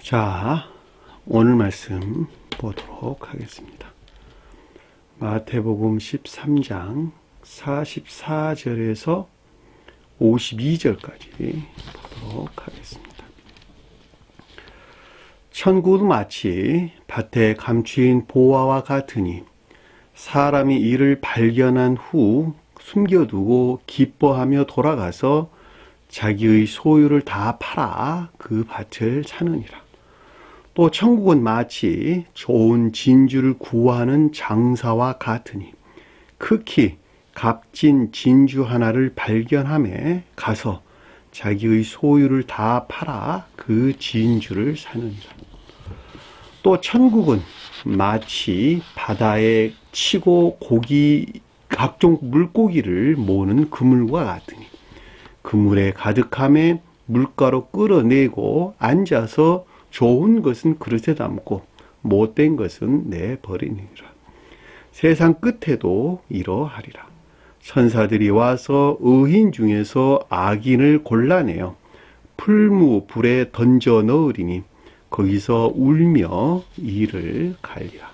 자, 오늘 말씀 보도록 하겠습니다. 마태복음 13장 44절에서 52절까지 보도록 하겠습니다. 천국은 마치 밭에 감추인 보화와 같으니 사람이 이를 발견한 후 숨겨두고 기뻐하며 돌아가서 자기의 소유를 다 팔아 그 밭을 사느니라. 또 천국은 마치 좋은 진주를 구하는 장사와 같으니 극히 값진 진주 하나를 발견하며 가서 자기의 소유를 다 팔아 그 진주를 사느니라. 또 천국은 마치 바다에 치고 각종 물고기를 모으는 그물과 같으니 그물에 가득함에 물가로 끌어내고 앉아서 좋은 것은 그릇에 담고 못된 것은 내버리니라. 세상 끝에도 이러하리라. 천사들이 와서 의인 중에서 악인을 골라내어 풀무 불에 던져 넣으리니 거기서 울며 이를 갈리라.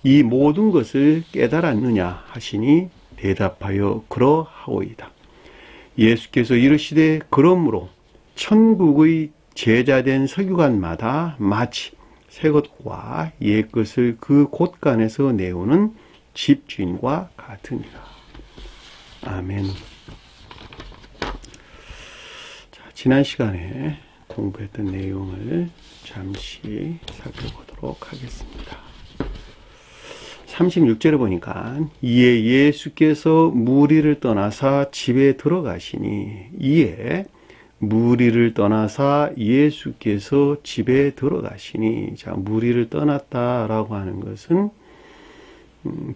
이 모든 것을 깨달았느냐 하시니 대답하여 그러하오이다. 예수께서 이르시되 그러므로 천국의 제자된 서기관마다 마치 새 것과 옛 것을 그 곳간에서 내오는 집주인과 같으니라. 아멘. 자, 지난 시간에 공부했던 내용을 잠시 살펴보도록 하겠습니다. 36절에 보니까 이에 예수께서 무리를 떠나사 집에 들어가시니 예수께서 집에 들어가시니 자, 무리를 떠났다라고 하는 것은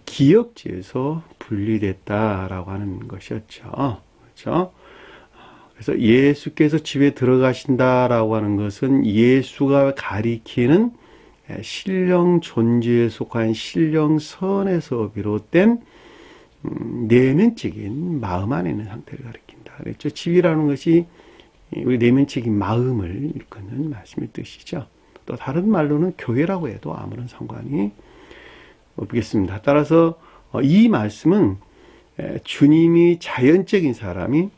기역지에서 분리됐다라고 하는 것이었죠. 그렇죠? 그래서 예수께서 집에 들어가신다라고 하는 것은 예수가 가리키는 신령 존재에 속한 신령선에서 비롯된 내면적인 마음 안에 있는 상태를 가리킨다. 그랬죠. 집이라는 것이 우리 내면적인 마음을 일컫는 말씀의 뜻이죠. 또 다른 말로는 교회라고 해도 아무런 상관이 없겠습니다. 따라서 이 말씀은 주님이 자연적인 사람이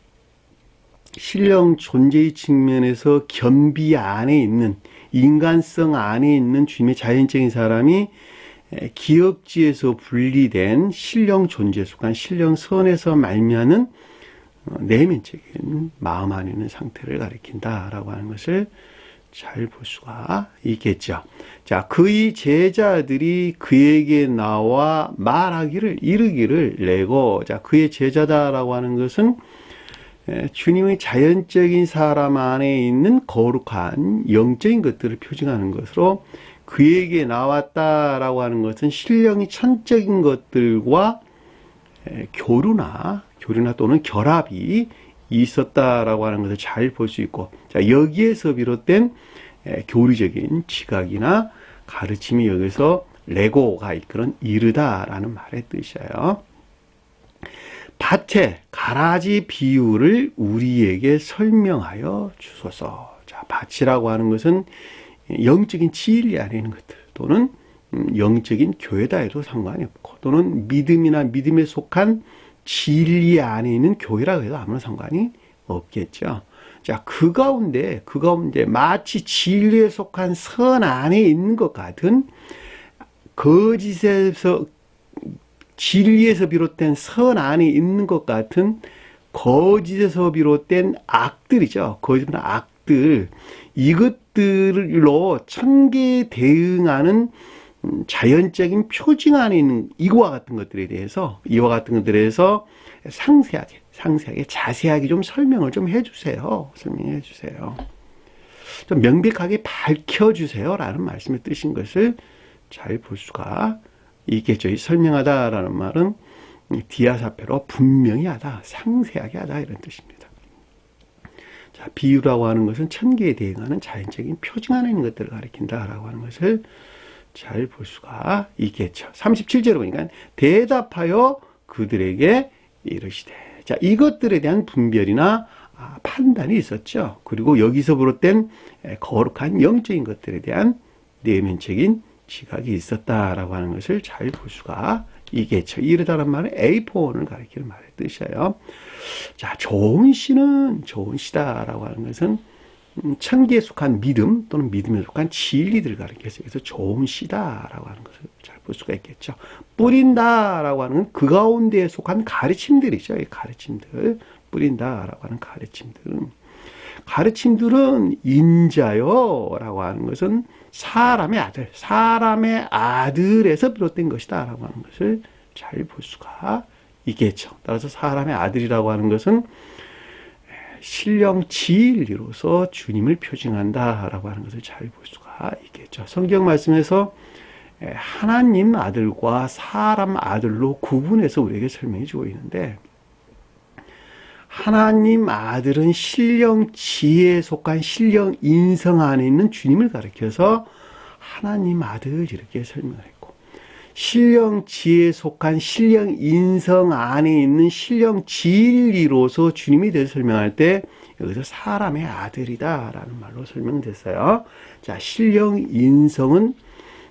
신령 존재의 측면에서 겸비 안에 있는 인간성 안에 있는 주님의 자연적인 사람이 기역지에서 분리된 신령 존재에 속한 신령선에서 말미암은 내면적인 마음 안에 있는 상태를 가리킨다라고 하는 것을 잘 볼 수가 있겠죠. 자, 그의 제자들이 그에게 나와 이르기를 내고, 자, 그의 제자다라고 하는 것은 주님의 자연적인 사람 안에 있는 거룩한 영적인 것들을 표징하는 것으로 그에게 나왔다라고 하는 것은 신령이 천적인 것들과 교류나 또는 결합이 있었다라고 하는 것을 잘 볼 수 있고, 자, 여기에서 비롯된 교리적인 지각이나 가르침이 여기서 레고가 이끄는 이르다라는 말의 뜻이에요. 밭의 가라지 비유를 우리에게 설명하여 주소서. 자, 밭이라고 하는 것은 영적인 진리 안에 있는 것들 또는 영적인 교회다 해도 상관이 없고, 또는 믿음이나 믿음에 속한 진리 안에 있는 교회라고 해도 아무런 상관이 없겠죠. 자, 그 가운데 마치 진리에 속한 선 안에 있는 것 같은 진리에서 비롯된 선 안에 있는 것 같은 거짓에서 비롯된 악들이죠. 거짓은 악들. 이것들로 천계에 대응하는 자연적인 표징 안에 있는 이와 같은 것들에 대해서 상세하게 자세하게 좀 설명을 좀 해주세요. 설명해 주세요. 좀 명백하게 밝혀주세요. 라는 말씀의 뜻인 것을 잘 볼 수가 있겠죠. 이 설명하다라는 말은 디아사페로 분명히 하다, 상세하게 하다 이런 뜻입니다. 자, 비유라고 하는 것은 천계에 대응하는 자연적인 표징 안에 있는 것들을 가리킨다라고 하는 것을 잘 볼 수가 있겠죠. 37절에 보니까 대답하여 그들에게 이르시되, 자, 이것들에 대한 분별이나 판단이 있었죠. 그리고 여기서 비롯된 거룩한 영적인 것들에 대한 내면적인 지각이 있었다라고 하는 것을 잘 볼 수가 있겠죠. 이르다란 말은 에이포원을 가리키는 말의 뜻이에요. 자, 좋은 씨는 좋은 씨다라고 하는 것은 천기에 속한 믿음 또는 믿음에 속한 진리들을 가리켜서 그래서 좋은 씨다라고 하는 것을 잘 볼 수가 있겠죠. 뿌린다라고 하는 그 가운데에 속한 가르침들이죠. 이 가르침들 뿌린다라고 하는 가르침들은 인자요라고 하는 것은 사람의 아들에서 비롯된 것이다라고 하는 것을 잘 볼 수가 있겠죠. 따라서 사람의 아들이라고 하는 것은 신령 진리로서 주님을 표징한다라고 하는 것을 잘 볼 수가 있겠죠. 성경 말씀에서 하나님 아들과 사람 아들로 구분해서 우리에게 설명해 주고 있는데 하나님 아들은 신령 지혜에 속한 신령 인성 안에 있는 주님을 가리켜서 하나님 아들 이렇게 설명을 했고 신령 지혜에 속한 신령 인성 안에 있는 신령 진리로서 주님에 대해서 설명할 때 여기서 사람의 아들이다라는 말로 설명됐어요. 자, 신령 인성은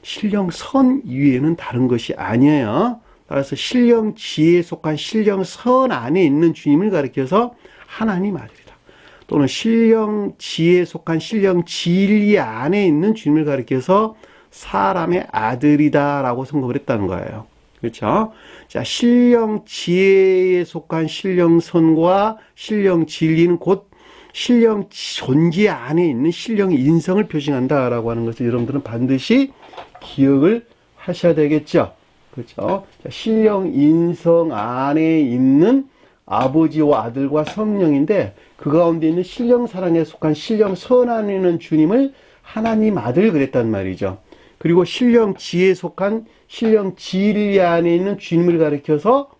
신령 선 이외에는 다른 것이 아니에요. 따라서 신령 지혜에 속한 신령 선 안에 있는 주님을 가리켜서 하나님 아들이다. 또는 신령 지혜에 속한 신령 진리 안에 있는 주님을 가리켜서 사람의 아들이다라고 선곡을 했다는 거예요. 그렇죠? 자, 신령 지혜에 속한 신령 선과 신령 진리는 곧 신령 존재 안에 있는 신령 인성을 표징한다라고 하는 것을 여러분들은 반드시 기억을 하셔야 되겠죠. 그렇죠? 신령 인성 안에 있는 아버지와 아들과 성령인데 그 가운데 있는 신령 사랑에 속한 신령 선 안에 있는 주님을 하나님 아들 그랬단 말이죠. 그리고 신령 지혜에 속한 신령 진리 안에 있는 주님을 가리켜서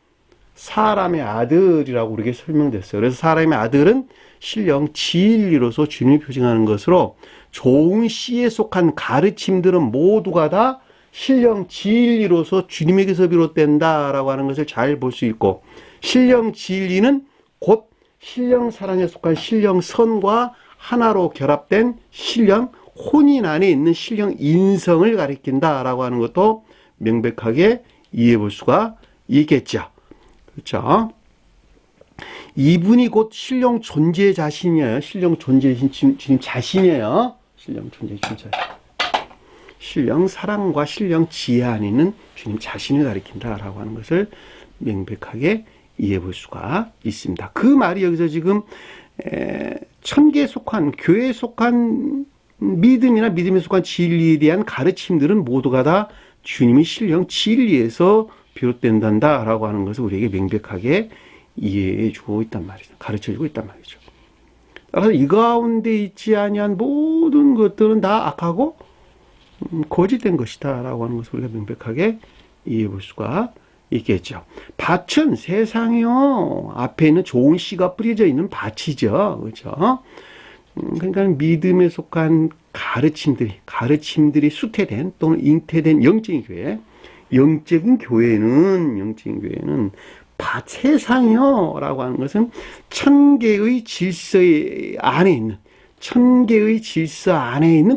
사람의 아들이라고 우리에게 설명됐어요. 그래서 사람의 아들은 신령 진리로서 주님을 표징하는 것으로 좋은 씨에 속한 가르침들은 모두가 다 신령 진리로서 주님에게서 비롯된다라고 하는 것을 잘 볼 수 있고 신령 진리는 곧 신령 사랑에 속한 신령 선과 하나로 결합된 신령 혼인 안에 있는 신령 인성을 가리킨다라고 하는 것도 명백하게 이해해 볼 수가 있겠죠. 그렇죠? 이분이 곧 신령 존재 자신이에요. 신령 존재이신 주님 자신이에요. 신령 존재 주님 자신. 신령 사랑과 신령 지혜 안에 있는 주님 자신을 가리킨다라고 하는 것을 명백하게 이해해 볼 수가 있습니다. 그 말이 여기서 지금 천계에 속한 교회에 속한 믿음이나 믿음에 속한 진리에 대한 가르침들은 모두가 다 주님의 신령 진리에서 비롯된다라고 하는 것을 우리에게 명백하게 이해해 주고 있단 말이죠. 가르쳐 주고 있단 말이죠. 따라서 이 가운데 있지 아니한 모든 것들은 다 악하고 거짓된 것이다 라고 하는 것을 우리가 명백하게 이해해 볼 수가 있겠죠. 밭은 세상이요 앞에 있는 좋은 씨가 뿌려져 있는 밭이죠. 그렇죠? 그러니까 믿음에 속한 가르침들이 수태된 또는 잉태된 영적인 교회, 영적인 교회는 밭 세상이요 라고 하는 것은 천계의 질서 안에 있는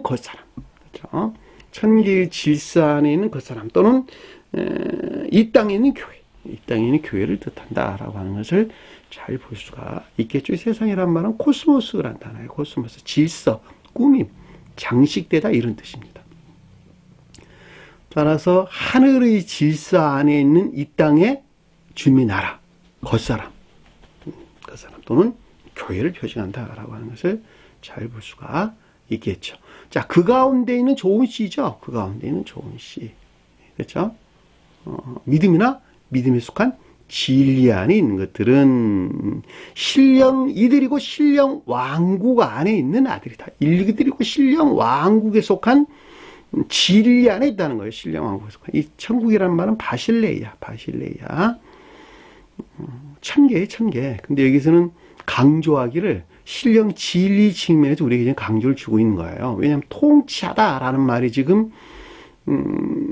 겉사람, 그렇죠? 천계의 질서 안에 있는 겉사람 또는 이 땅에 있는 교회를 뜻한다라고 하는 것을 잘 볼 수가 있겠죠. 이 세상이란 말은 코스모스란 단어예요. 코스모스, 질서, 꾸밈, 장식되다 이런 뜻입니다. 따라서 하늘의 질서 안에 있는 이 땅의 주님의 나라, 겉사람 또는 교회를 표징한다라고 하는 것을 잘 볼 수가 있겠죠. 자, 그 가운데 있는 좋은 씨죠. 그 가운데 있는 좋은 씨. 그렇죠? 믿음이나 믿음에 속한 진리 안에 있는 것들은 이들이고 신령 왕국 안에 있는 아들이다. 이들이고 신령 왕국에 속한 진리 안에 있다는 거예요. 신령 왕국에 속한. 이 천국이라는 말은 바실레이야. 천계. 근데 여기서는 강조하기를 신령 진리 측면에서 우리에게 강조를 주고 있는 거예요. 왜냐하면 통치하다라는 말이 지금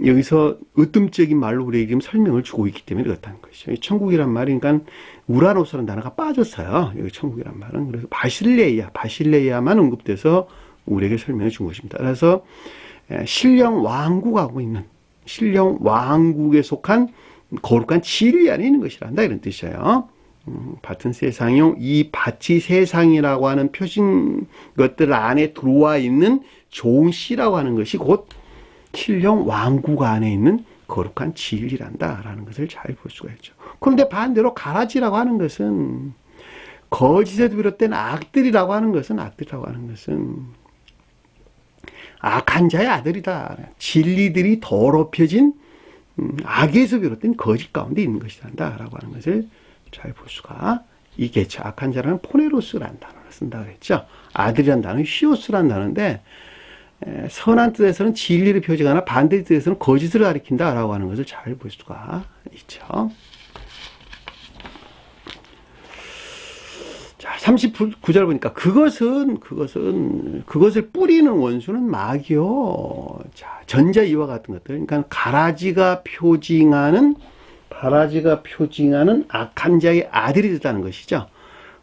여기서 으뜸적인 말로 우리에게 지금 설명을 주고 있기 때문에 그렇다는 것이죠. 천국이란 말이, 그러니까 우라노스라는 단어가 빠졌어요. 여기 천국이란 말은. 그래서 바실레이아만 언급돼서 우리에게 설명해 준 것입니다. 그래서 신령 왕국하고 있는, 신령 왕국에 속한 거룩한 진리 안에 있는 것이란다, 이런 뜻이에요. 밭은 세상이요, 이 밭이 세상이라고 하는 표신 것들 안에 들어와 있는 좋은 씨라고 하는 것이 곧 신령 왕국 안에 있는 거룩한 진리란다라는 것을 잘 볼 수가 있죠. 그런데 반대로 가라지라고 하는 것은, 거짓에서 비롯된 악들이라고 하는 것은, 악한 자의 아들이다. 진리들이 더럽혀진 악에서 비롯된 거짓 가운데 있는 것이란다 라고 하는 것을 잘 볼 수가 있겠죠. 악한 자라는 포네로스라는 단어를 쓴다고 했죠. 아들이라는 단어는 히오스라는 단어인데, 선한 뜻에서는 진리를 표징하나 반대 뜻에서는 거짓을 가리킨다 라고 하는 것을 잘 볼 수가 있죠. 자, 39절 보니까 그것을 뿌리는 원수는 마귀요. 자, 전자 이와 같은 것들. 그러니까 가라지가 표징하는 악한 자의 아들이 됐다는 것이죠.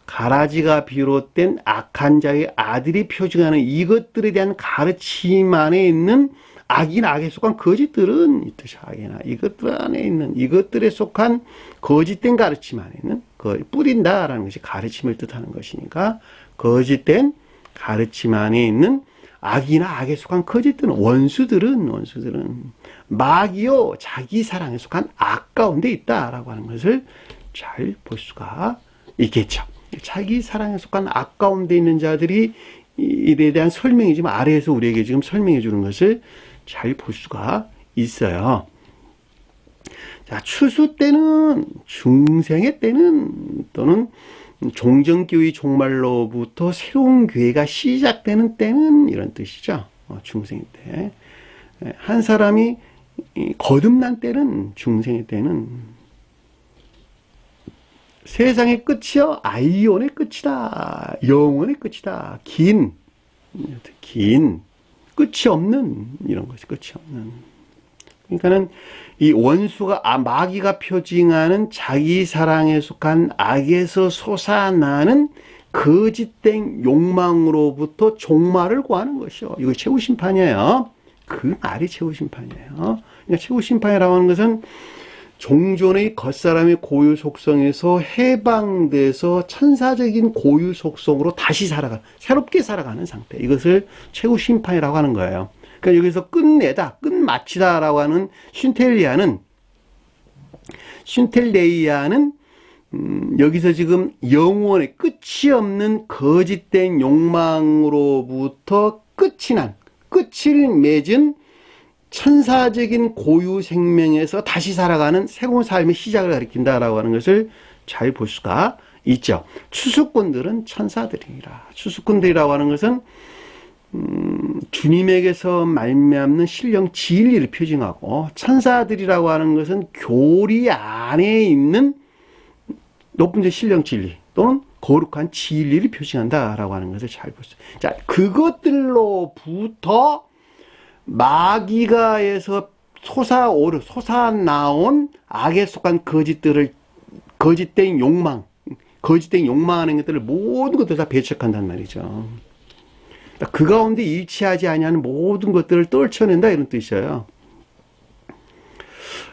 가라지가 비롯된 악한 자의 아들이 표징하는 이것들에 대한 가르침 안에 있는 악이나 악에 속한 거짓들은, 이 뜻이 악이나 이것들 안에 있는, 이것들에 속한 거짓된 가르침 안에 있는, 뿌린다라는 것이 가르침을 뜻하는 것이니까, 거짓된 가르침 안에 있는 악이나 악에 속한 거짓들은, 원수들은 마귀요, 자기 사랑에 속한 악 가운데 있다라고 하는 것을 잘 볼 수가 있겠죠. 자기 사랑에 속한 악 가운데 있는 자들이 이에 대한 설명이 지금 아래에서 우리에게 지금 설명해 주는 것을 잘 볼 수가 있어요. 자, 추수 때는, 중생의 때는, 또는 종정교회 종말로부터 새로운 교회가 시작되는 때는, 이런 뜻이죠. 중생의 때. 한 사람이 거듭난 때는, 중생의 때는 세상의 끝이요, 아이온의 끝이다. 영원의 끝이다. 긴 끝이 없는, 이런 것이 끝이 없는. 그러니까는 이 원수가, 마귀가 표징하는 자기 사랑에 속한 악에서 솟아나는 거짓된 욕망으로부터 종말을 구하는 것이요. 이거 최후 심판이에요. 그 말이 최후 심판이에요. 그러니까 최후 심판이라고 하는 것은 종존의 겉사람의 고유 속성에서 해방돼서 천사적인 고유 속성으로 다시 새롭게 살아가는 상태. 이것을 최후 심판이라고 하는 거예요. 그러니까 여기서 끝마치다라고 하는 슌텔레이아는 여기서 지금 영원의 끝이 없는 거짓된 욕망으로부터 끝을 맺은 천사적인 고유 생명에서 다시 살아가는 새로운 삶의 시작을 가리킨다라고 하는 것을 잘 볼 수가 있죠. 추수꾼들은 천사들이라. 추수꾼들이라고 하는 것은 주님에게서 말미암는 신령 진리를 표징하고, 천사들이라고 하는 것은 교리 안에 있는 높은 신령 진리 또는 거룩한 진리를 표징한다라고 하는 것을 잘 볼 수 있어요. 자, 그것들로부터 마귀가에서 솟아나온 악에 속한 거짓된 욕망 하는 것들을 모든 것들을 다 배척한단 말이죠. 그 가운데 일치하지 아니하는 모든 것들을 떨쳐낸다, 이런 뜻이에요.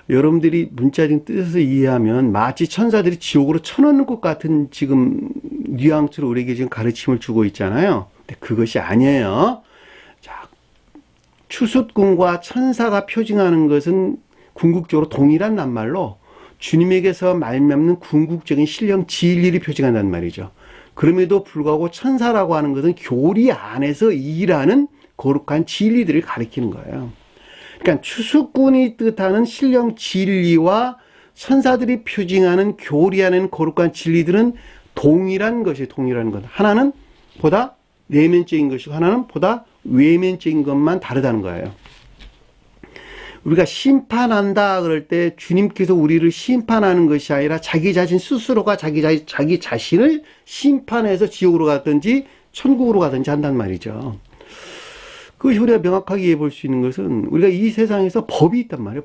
여러분들이 문자적인 뜻에서 이해하면 마치 천사들이 지옥으로 쳐넣는 것 같은 지금 뉘앙스로 우리에게 지금 가르침을 주고 있잖아요. 근데 그것이 아니에요. 자, 추수꾼과 천사가 표징하는 것은 궁극적으로 동일한 낱말로 주님에게서 말미암는 궁극적인 신령 진리를 표징한다는 말이죠. 그럼에도 불구하고 천사라고 하는 것은 교리 안에서 일하는 거룩한 진리들을 가리키는 거예요. 그러니까 추수꾼이 뜻하는 신령 진리와 천사들이 표징하는 교리 안에는 거룩한 진리들은 동일한 것. 하나는 보다 내면적인 것이고 하나는 보다 외면적인 것만 다르다는 거예요. 우리가 심판한다 그럴 때 주님께서 우리를 심판하는 것이 아니라 자기 자신 스스로가 자기 자신을 심판해서 지옥으로 가든지 천국으로 가든지 한단 말이죠. 그것이 우리가 명확하게 이해해 볼 수 있는 것은 우리가 이 세상에서 법이 있단 말이에요.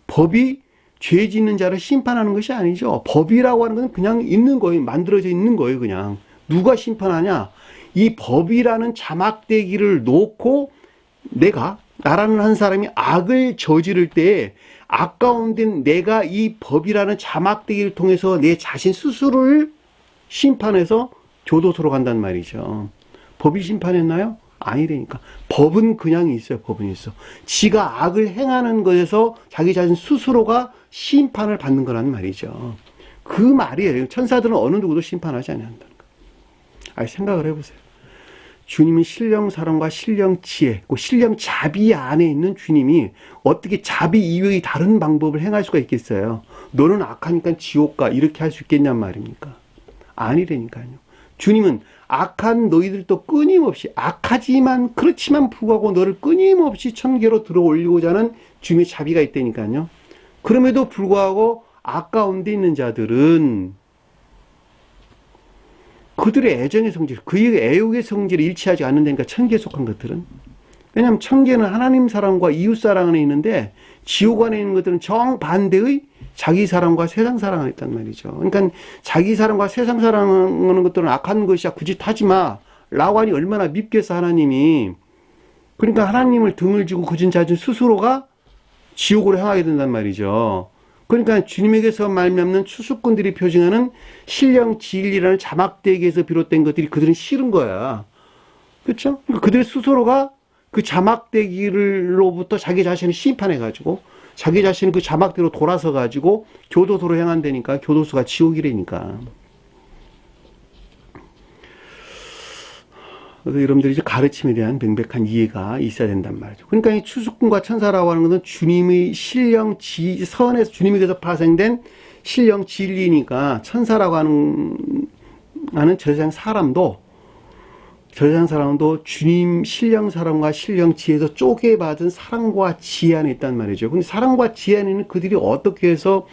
법이 죄 짓는 자를 심판하는 것이 아니죠. 법이라고 하는 것은 그냥 있는 거예요. 만들어져 있는 거예요. 그냥. 누가 심판하냐? 이 법이라는 자막대기를 놓고 나라는 한 사람이 악을 저지를 때 악 가운데 내가 이 법이라는 자막대기를 통해서 내 자신 스스로를 심판해서 교도소로 간단 말이죠. 법이 심판했나요? 아니라니까. 법은 그냥 있어요. 법은 있어. 지가 악을 행하는 것에서 자기 자신 스스로가 심판을 받는 거란 말이죠. 그 말이에요. 천사들은 어느 누구도 심판하지 않는다는 거예요. 생각을 해보세요. 주님은 신령 사랑과 신령 지혜, 그 신령 자비 안에 있는 주님이 어떻게 자비 이외의 다른 방법을 행할 수가 있겠어요? 너는 악하니까 지옥 가 이렇게 할 수 있겠냔 말입니까? 아니라니까요. 주님은 악한 너희들도 끊임없이 악하지만 그렇지만 불구하고 너를 끊임없이 천계로 들어 올리고자 하는 주님의 자비가 있다니까요. 그럼에도 불구하고 악 가운데 있는 자들은 그들의 애정의 성질, 그의 애욕의 성질이 일치하지 않는다니까, 천계에 속한 것들은. 왜냐하면 천계는 하나님 사랑과 이웃 사랑 안에 있는데 지옥 안에 있는 것들은 정반대의 자기 사랑과 세상 사랑 안에 있단 말이죠. 그러니까 자기 사랑과 세상 사랑하는 것들은 악한 것이야, 그 짓 하지 마 라고 하니 얼마나 밉겠어 하나님이. 그러니까 하나님을 등을 지고 그진 자신 스스로가 지옥으로 향하게 된단 말이죠. 그러니까 주님에게서 말미암는 추수꾼들이 표징하는 신령 진리라는 자막대기에서 비롯된 것들이 그들은 싫은 거야. 그렇죠? 그러니까 그들 스스로가 그 자막대기로부터 자기 자신을 심판해가지고 자기 자신을 그 자막대로 돌아서가지고 교도소로 향한다니까. 교도소가 지옥이라니까. 그래서 여러분들이 이제 가르침에 대한 명백한 이해가 있어야 된단 말이죠. 그러니까 이 추수꾼과 천사라고 하는 것은 주님의 신령 선에서 주님에게서 파생된 신령 진리니까 천사라고 하는 저 세상 사람도 주님 신령 사랑과 신령 지혜에서 쪼개받은 사랑과 지혜 안에 있단 말이죠. 근데 사랑과 지혜 안에는 그들이 어떻게 해서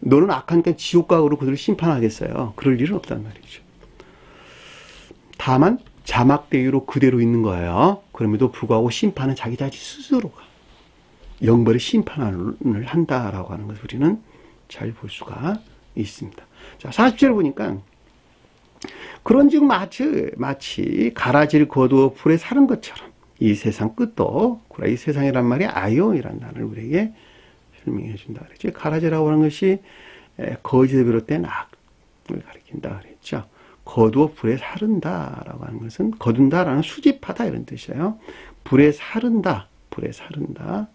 너는 악하니까 지옥 가으로 그들을 심판하겠어요. 그럴 일은 없단 말이죠. 다만 자막대기로 그대로 있는 거예요. 그럼에도 불구하고 심판은 자기 자신 스스로가 영벌의 심판을 한다라고 하는 것을 우리는 잘 볼 수가 있습니다. 자, 40절 보니까 그런즉 마치 가라지를 거두어 불에 사른 것처럼 이 세상 끝도, 이 세상이란 말이 아이온이라는 단어를 우리에게 설명해 준다 그랬죠. 가라지라고 하는 것이 거짓에 비롯된 악을 가리킨다 그랬죠. 거두어 불에 사른다라고 하는 것은 거둔다라는 수집하다 이런 뜻이에요. 불에 사른다. 불에 사른다라고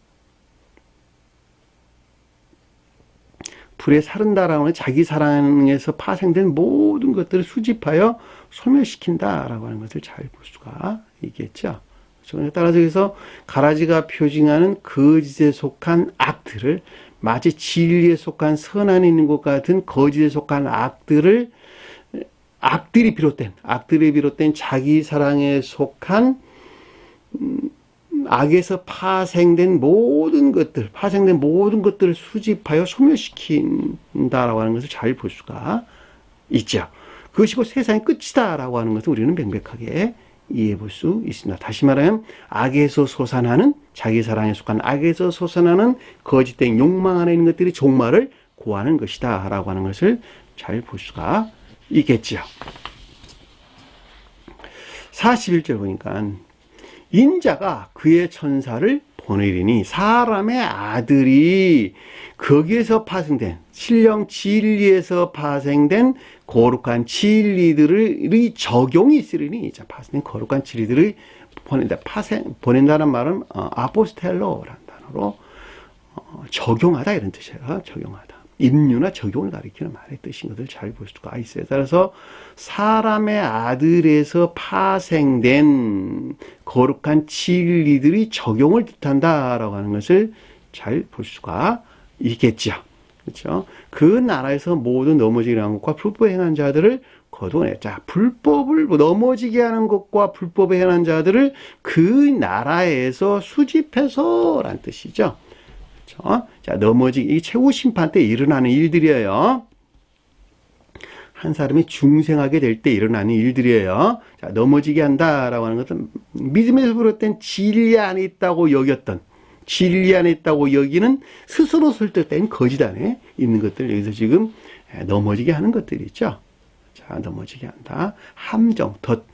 하는 자기 사랑에서 파생된 모든 것들을 수집하여 소멸시킨다라고 하는 것을 잘 볼 수가 있겠죠. 따라서 여기서 가라지가 표징하는 거짓에 속한 악들을 마치 진리에 속한 선 안에 있는 것 같은 거짓에 속한 악들이 비롯된 자기 사랑에 속한 악에서 파생된 모든 것들을 수집하여 소멸시킨다라고 하는 것을 잘 볼 수가 있죠. 그것이 곧 세상의 끝이다라고 하는 것을 우리는 명백하게 이해해 볼 수 있습니다. 다시 말하면 악에서 솟아나는, 자기 사랑에 속한 악에서 솟아나는 거짓된 욕망 안에 있는 것들이 종말을 고하는 것이다 라고 하는 것을 잘 볼 수가 있겠죠. 41절 보니까 인자가 그의 천사를 보내리니 사람의 아들이 거기에서 파생된 신령 진리에서 파생된 거룩한 진리들의 적용이 있으리니, 파생된 거룩한 진리들의 보낸다는 말은 아포스텔로라는 단어로 적용하다 이런 뜻이에요. 적용하다. 인류나 적용을 가리키는 말의 뜻인 것을 잘 볼 수가 있어요. 따라서 사람의 아들에서 파생된 거룩한 진리들이 적용을 뜻한다라고 하는 것을 잘 볼 수가 있겠죠. 그렇죠? 그 나라에서 모든 넘어지게 하는 것과 불법에 행한 자들을 거두어냈자. 불법을 넘어지게 하는 것과 불법에 행한 자들을 그 나라에서 수집해서라는 뜻이죠. 자, 넘어지기, 이 최후 심판 때 일어나는 일들이에요. 한 사람이 중생하게 될 때 일어나는 일들이에요. 자, 넘어지게 한다라고 하는 것은 믿음에서 비롯된 진리 안에 있다고 여겼던, 진리 안에 있다고 여기는 스스로 설득된 거짓 안에 있는 것들, 여기서 지금 넘어지게 하는 것들이 있죠. 자, 넘어지게 한다. 함정, 덫,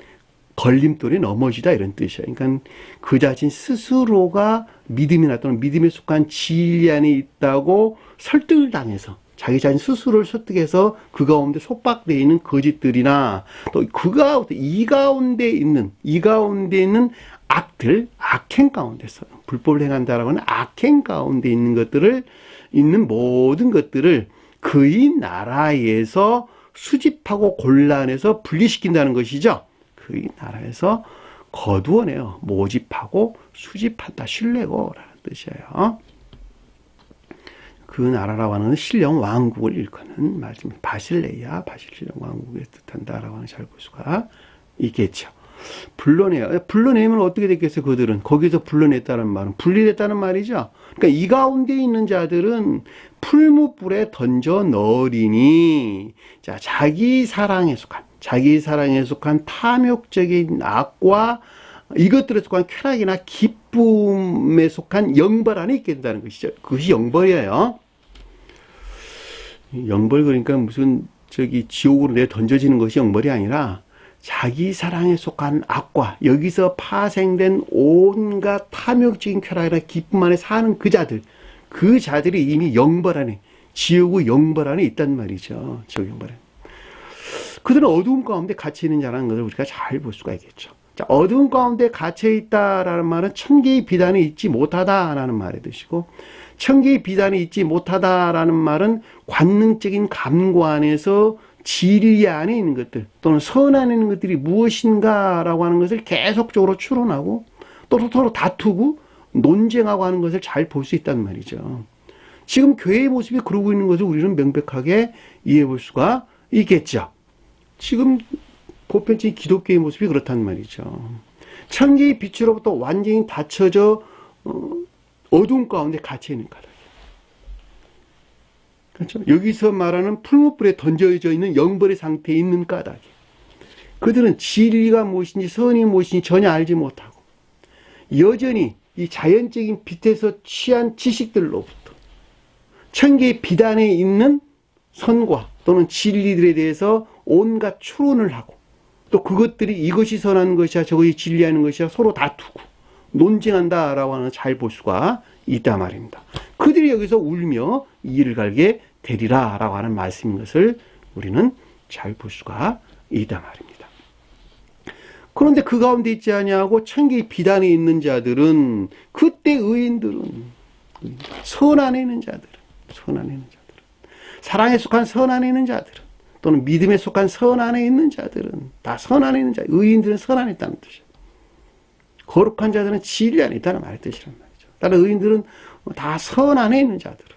걸림돌이 넘어지다, 이런 뜻이에요. 그러니까 그 자신 스스로가 믿음이나 또는 믿음에 속한 진리 안에 있다고 설득을 당해서 자기 자신 스스로를 설득해서 그 가운데 속박되어 있는 거짓들이나 또 이 가운데 있는 악들, 악행 가운데서 불법을 행한다라고 하는 악행 가운데 있는 모든 것들을 그의 나라에서 수집하고 골라내서 분리시킨다는 것이죠. 그의 나라에서 거두어내요. 모집하고 수집한다. 신뢰고라는 뜻이에요. 그 나라라고 하는 신령 왕국을 일컫는 말씀, 바실레이아, 바실신령 왕국에 뜻한다라고 하는 잘 볼 수가 있겠죠. 불러내면 어떻게 됐겠어요? 그들은 거기서 불러냈다는 말은 분리됐다는 말이죠. 그러니까 이 가운데 있는 자들은 풀무불에 던져 넣으리니, 자, 자기 사랑에 속한 탐욕적인 악과 이것들에 속한 쾌락이나 기쁨에 속한 영벌 안에 있게 된다는 것이죠. 그것이 영벌이에요. 영벌, 그러니까 무슨 지옥으로 내 던져지는 것이 영벌이 아니라 자기 사랑에 속한 악과 여기서 파생된 온갖 탐욕적인 쾌락이나 기쁨 안에 사는 그 자들이 이미 영벌 안에, 지옥의 영벌 안에 있단 말이죠. 지옥 영벌 안에. 그들은 어두움 가운데 갇혀 있는 자라는 것을 우리가 잘 볼 수가 있겠죠. 자, 어두움 가운데 갇혀 있다라는 말은 천개의 비단이 있지 못하다라는 말의 뜻이고, 천개의 비단이 있지 못하다라는 말은 관능적인 감관에서 진리 안에 있는 것들 또는 선 안에 있는 것들이 무엇인가라고 하는 것을 계속적으로 추론하고 또 서로 다투고 논쟁하고 하는 것을 잘 볼 수 있단 말이죠. 지금 교회의 모습이 그러고 있는 것을 우리는 명백하게 이해해 볼 수가 있겠죠. 지금 보편적인 기독교의 모습이 그렇단 말이죠. 천개의 빛으로부터 완전히 닫혀져 어두운 가운데 갇혀 있는 까닭. 그렇죠? 여기서 말하는 풀무불에 던져져 있는 영벌의 상태에 있는 까닭이. 그들은 진리가 무엇인지 선이 무엇인지 전혀 알지 못하고 여전히 이 자연적인 빛에서 취한 지식들로부터 천개의 빛 안에 있는 선과 또는 진리들에 대해서 온갖 추론을 하고 또 그것들이 이것이 선한 것이야 저것이 진리하는 것이야 서로 다투고 논쟁한다라고 하는 잘 볼 수가 있단 말입니다. 그들이 여기서 울며 이를 갈게 되리라 라고 하는 말씀인 것을 우리는 잘 볼 수가 있단 말입니다. 그런데 그 가운데 있지 아니하고 천개의 비단에 있는 자들은 그때 의인들은 선 안에 있는 자들은 사랑에 속한 선 안에 있는 자들은 또는 믿음에 속한 선 안에 있는 자들은 다 선 안에 있는 자, 의인들은 선 안에 있다는 뜻이에요. 거룩한 자들은 진리 안에 있다는 말의 뜻이란 말이죠. 다른 의인들은 다 선 안에 있는 자들은,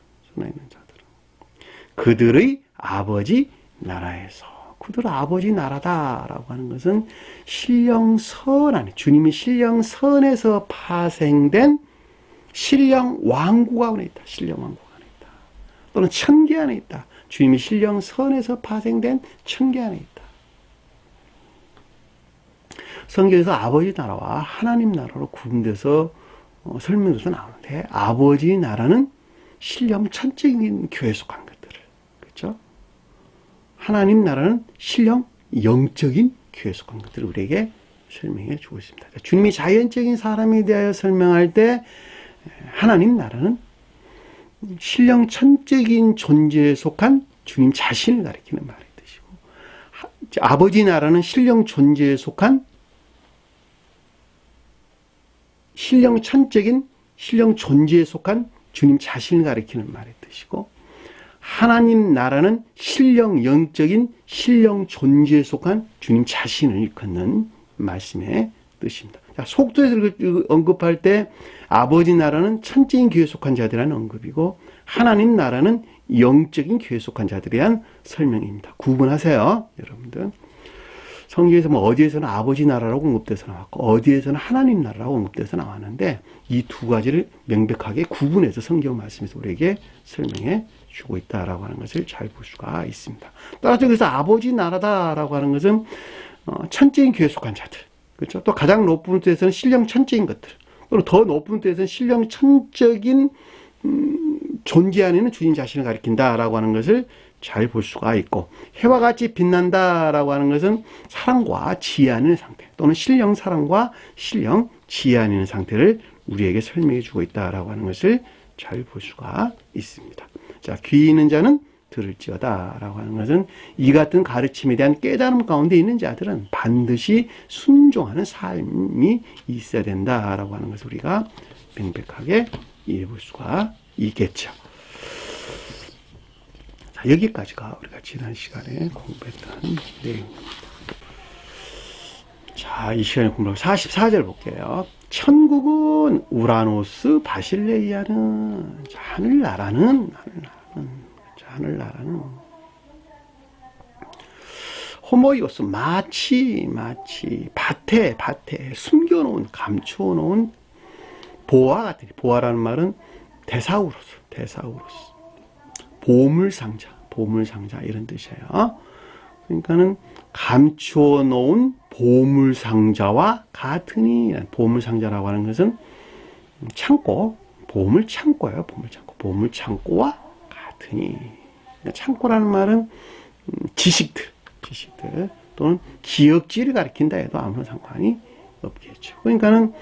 그들의 아버지 나라에서, 그들의 아버지 나라다라고 하는 것은 신령선 안에, 주님이 신령선에서 파생된 신령 왕국 안에 있다. 신령 왕국 안에 있다. 또는 천계 안에 있다. 주님이 신령선에서 파생된 천계 안에 있다. 성경에서 아버지 나라와 하나님 나라로 구분돼서 설명해서 나오는데 아버지 나라는 신령 천적인 교회에 속한 것들을, 그렇죠? 하나님 나라는 신령 영적인 교회에 속한 것들을 우리에게 설명해 주고 있습니다. 주님이 자연적인 사람에 대하여 설명할 때 하나님 나라는 신령 천적인 존재에 속한 주님 자신을 가리키는 말의 뜻이고, 아버지 나라는 신령 존재에 속한 신령 천적인 신령 존재에 속한 주님 자신을 가리키는 말의 뜻이고, 하나님 나라는 신령 영적인 신령 존재에 속한 주님 자신을 일컫는 말씀의 뜻입니다. 자, 속도에서 언급할 때 아버지 나라는 천적인 교회에 속한 자들이라는 언급이고 하나님 나라는 영적인 교회에 속한 자들에 대한 설명입니다. 구분하세요, 여러분들. 성경에서 어디에서는 아버지 나라라고 언급돼서 나왔고 어디에서는 하나님 나라라고 언급돼서 나왔는데 이 두 가지를 명백하게 구분해서 성경 말씀에서 우리에게 설명해 주고 있다라고 하는 것을 잘 볼 수가 있습니다. 따라서 여기서 아버지 나라다라고 하는 것은 천재인 교회에 속한 자들, 그렇죠? 또 가장 높은 데에서는 신령 천재인 것들, 또는 더 높은 데에서는 신령 천적인 존재 안에는 주님 자신을 가리킨다라고 하는 것을 잘 볼 수가 있고, 해와 같이 빛난다라고 하는 것은 사랑과 지혜 안에 있는 상태, 또는 신령 사랑과 신령 지혜 안에 있는 상태를 우리에게 설명해 주고 있다라고 하는 것을 잘 볼 수가 있습니다. 자, 귀 있는 자는 들을지어다 라고 하는 것은 이 같은 가르침에 대한 깨달음 가운데 있는 자들은 반드시 순종하는 삶이 있어야 된다라고 하는 것을 우리가 명백하게 이해해 볼 수가 있겠죠. 자, 여기까지가 우리가 지난 시간에 공부했던 내용입니다. 자, 이 시간에 공부하고 44절 볼게요. 천국은 우라노스 바실레이아는, 하늘나라는 호모이오스 마치 밭에 숨겨놓은, 감추어놓은 보화 같은, 보화라는 말은 데사우로스 보물상자 이런 뜻이에요. 그러니까는 감추어놓은 보물상자와 같으니, 보물상자라고 하는 것은 창고, 보물창고예요. 보물창고와 같으니. 창고라는 말은 지식들 또는 기억지를 가리킨다 해도 아무런 상관이 없겠죠. 그러니까는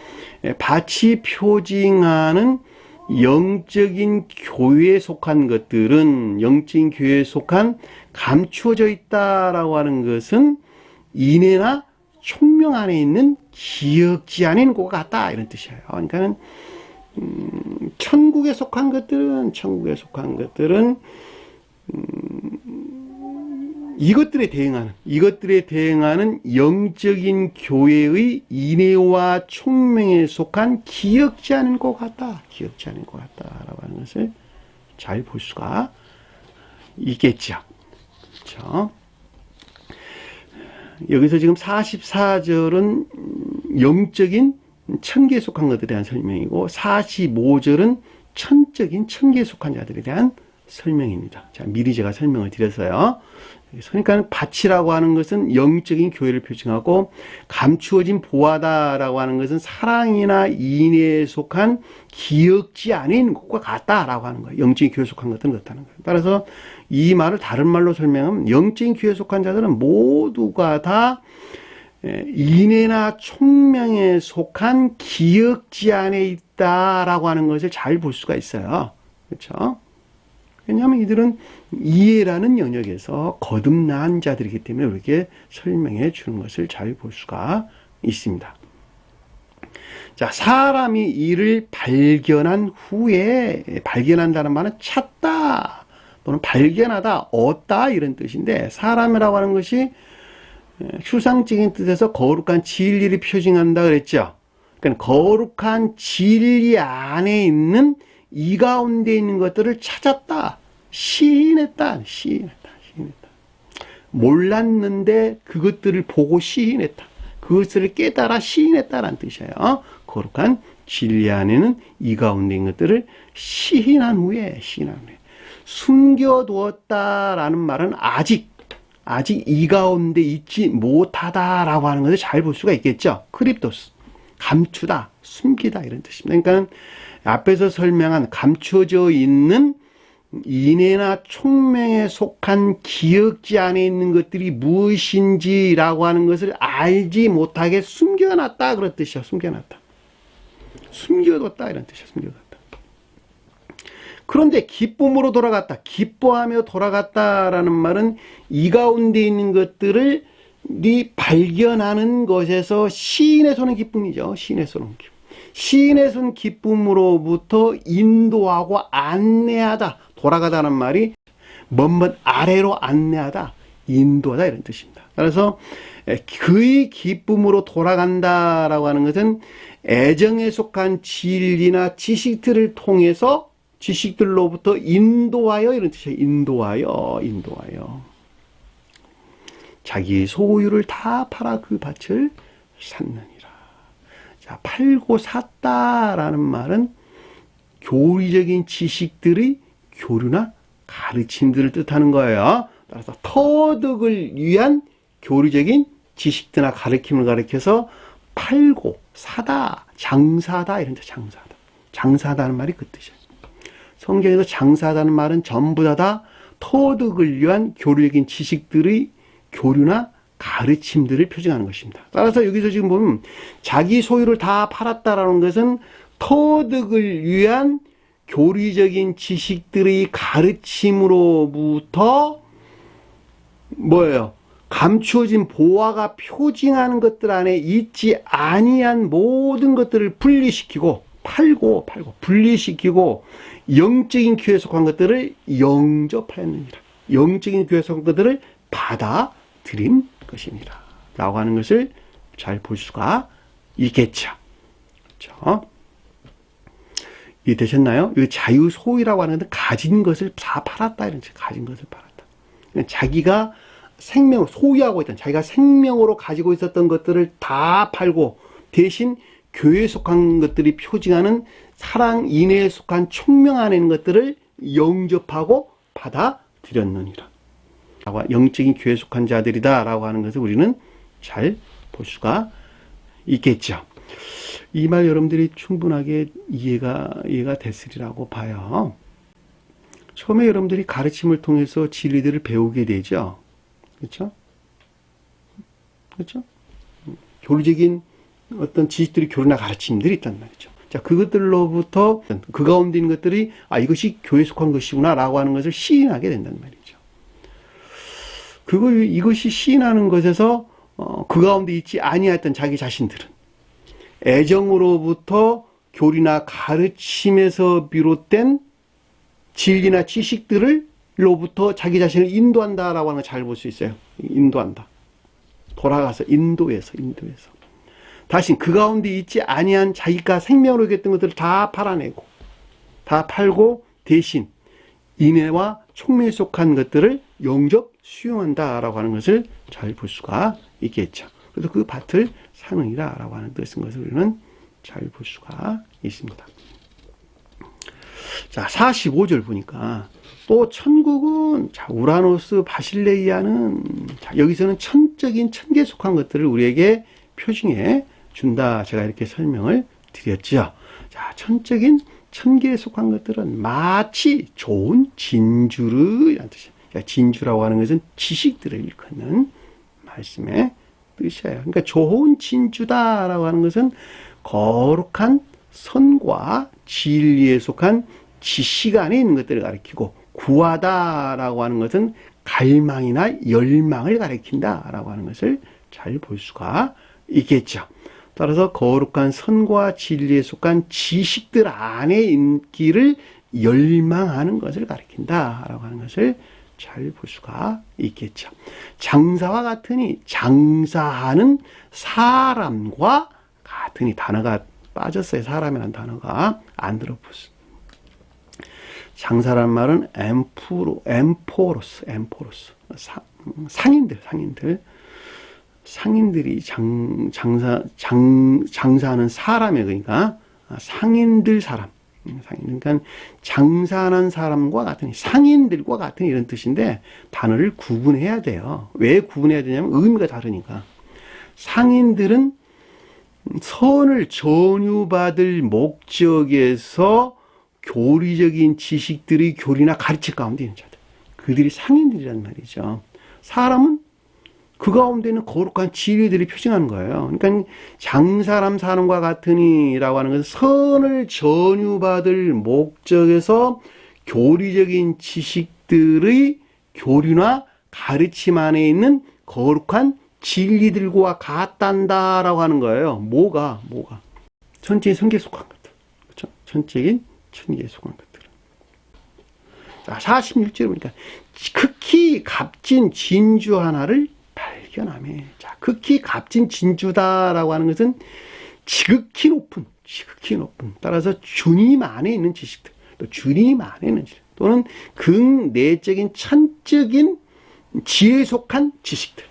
밭이 표징하는 영적인 교회에 속한 것들은, 영적인 교회에 속한 감추어져 있다라고 하는 것은 인애나 총명 안에 있는 기억지 안에 있는 것 같다, 이런 뜻이에요. 그러니까는 천국에 속한 것들은 이것들에 대응하는 영적인 교회의 인애와 총명에 속한 기억지 않은 것 같다라고 하는 것을 잘 볼 수가 있겠죠. 그렇죠? 여기서 지금 44절은 영적인 천계에 속한 것들에 대한 설명이고, 45절은 천적인 천계에 속한 자들에 대한 설명입니다. 자, 미리 제가 설명을 드렸어요. 그러니까 밭이라고 하는 것은 영적인 교회를 표징하고, 감추어진 보화다라고 하는 것은 사랑이나 인애에 속한 기억지 안에 있는 것과 같다라고 하는 거예요. 영적인 교회에 속한 것들은 그렇다는 거예요. 따라서 이 말을 다른 말로 설명하면, 영적인 교회에 속한 자들은 모두가 다 인애나 총명에 속한 기억지 안에 있다라고 하는 것을 잘 볼 수가 있어요. 그렇죠? 왜냐하면 이들은 이해라는 영역에서 거듭난 자들이기 때문에 이렇게 설명해 주는 것을 잘 볼 수가 있습니다. 자, 사람이 이를 발견한 후에, 발견한다는 말은 찾다 또는 발견하다, 얻다 이런 뜻인데, 사람이라고 하는 것이 추상적인 뜻에서 거룩한 진리를 표징한다 그랬죠. 그러니까 거룩한 진리 안에 있는 이 가운데 있는 것들을 찾았다, 시인했다. 몰랐는데 그것들을 보고 시인했다. 그것을 깨달아 시인했다라는 뜻이에요. 거룩한 진리 안에는 이 가운데 있는 것들을 시인한 후에. 숨겨두었다라는 말은 아직 이 가운데 있지 못하다라고 하는 것을 잘 볼 수가 있겠죠. 크립토스, 감추다, 숨기다 이런 뜻입니다. 그러니까 앞에서 설명한 감춰져 있는 인애나 총명에 속한 기억지 안에 있는 것들이 무엇인지라고 하는 것을 알지 못하게 숨겨놨다 그런 뜻이야. 숨겨뒀다 이런 뜻이야. 숨겨뒀다. 그런데 기쁨으로 돌아갔다, 기뻐하며 돌아갔다라는 말은 이 가운데 있는 것들을 발견하는 것에서 시인의 손은 기쁨이죠. 시인의 손 기쁨으로부터 인도하고 안내하다. 돌아가다는 말이 먼 아래로 안내하다, 인도하다 이런 뜻입니다. 그래서 그의 기쁨으로 돌아간다라고 하는 것은 애정에 속한 진리나 지식들을 통해서, 지식들로부터 인도하여 이런 뜻이에요. 인도하여. 자기 소유를 다 팔아 그 밭을 샀느니라. 자, 팔고 샀다라는 말은 교리적인 지식들의 교류나 가르침들을 뜻하는 거예요. 따라서 터득을 위한 교리적인 지식들이나 가르침을 가르쳐서 팔고 사다, 장사다 이런 뜻. 장사다. 장사다는 말이 그 뜻이에요. 성경에서 장사다는 말은 전부 다 터득을 위한 교리적인 지식들의 교류나 가르침들을 표징하는 것입니다. 따라서 여기서 지금 보면 자기 소유를 다 팔았다라는 것은 터득을 위한 교리적인 지식들의 가르침으로부터 뭐예요? 감추어진 보화가 표징하는 것들 안에 있지 아니한 모든 것들을 분리시키고 팔고 분리시키고 영적인 교회에 속한 것들을 영접하였느니라. 영적인 교회에 속한 것들을 받아들인 것입니다. 라고 하는 것을 잘 볼 수가 있겠죠. 그렇죠? 이해되셨나요? 이 자유소유라고 하는 것은 가진 것을 다 팔았다. 이런 뜻. 가진 것을 팔았다. 자기가 생명을 소유하고 있던, 자기가 생명으로 가지고 있었던 것들을 다 팔고 대신 교회에 속한 것들이 표징하는 사랑 인애에 속한 총명 안에 있는 것들을 영접하고 받아들였느니라. 영적인 교회에 속한 자들이다 라고 하는 것을 우리는 잘 볼 수가 있겠죠. 이 말 여러분들이 충분하게 이해가 됐으리라고 봐요. 처음에 여러분들이 가르침을 통해서 진리들을 배우게 되죠. 그렇죠? 그렇죠? 교리적인 어떤 지식들이 교리나 가르침들이 있단 말이죠. 자, 그것들로부터 그 가운데 있는 것들이 이것이 교회에 속한 것이구나 라고 하는 것을 시인하게 된단 말이죠. 이것이 시인하는 것에서 그 가운데 있지 아니했던 자기 자신들은 애정으로부터 교리나 가르침에서 비롯된 진리나 지식들로부터 자기 자신을 인도한다라고 하는 걸 잘 볼 수 있어요. 인도한다. 돌아가서 인도해서. 다시 그 가운데 있지 아니한 자기가 생명으로 여겼던 것들을 다 팔아내고 다 팔고 대신 인애와 총명에 속한 것들을 영접 수용한다라고 하는 것을 잘 볼 수가 있겠죠. 그래서 그 밭을 사느니라 라고 하는 뜻인 것을 우리는 잘 볼 수가 있습니다. 자, 45절 보니까 또 천국은 우라노스 바실레이아는 여기서는 천적인 천계에 속한 것들을 우리에게 표징해 준다. 제가 이렇게 설명을 드렸죠. 자, 천적인 천계에 속한 것들은 마치 좋은 진주를 이란 뜻이에요. 진주라고 하는 것은 지식들을 일컫는 말씀의 뜻이에요. 그러니까 좋은 진주다라고 하는 것은 거룩한 선과 진리에 속한 지식 안에 있는 것들을 가리키고 구하다라고 하는 것은 갈망이나 열망을 가리킨다라고 하는 것을 잘 볼 수가 있겠죠. 따라서 거룩한 선과 진리에 속한 지식들 안에 있기를 열망하는 것을 가리킨다라고 하는 것을 잘 볼 수가 있겠죠. 장사와 같으니 장사하는 사람과 같으니 단어가 빠졌어요. 사람이라는 단어가 안 들어봤어요. 장사라는 말은 엠포로스 상인들이 장사하는 사람이에요. 그러니까 상인들 사람. 그러니까 장사하는 사람과 같은 상인들과 같은 이런 뜻인데 단어를 구분해야 돼요. 왜 구분해야 되냐면 의미가 다르니까. 상인들은 선을 전유받을 목적에서 교리적인 지식들이 교리나 가르침 가운데 있는 자들. 그들이 상인들이란 말이죠. 사람은 그 가운데 있는 거룩한 진리들이 표징하는 거예요. 그러니까 장사람 사람과 같으니라고 하는 것은 선을 전유받을 목적에서 교리적인 지식들의 교류나 가르침 안에 있는 거룩한 진리들과 같단다라고 하는 거예요. 뭐가? 천적인 성계에 속한 것들. 그렇죠? 천적인 천계에 속한 것들. 자, 46절에 보니까 극히 값진 진주 하나를 발견하며. 자, 극히 값진 진주다라고 하는 것은 지극히 높은. 따라서 주님 안에 있는 지식들, 또 주님 안에 있는 지식, 또는 극내적인 천적인 지혜에 속한 지식들,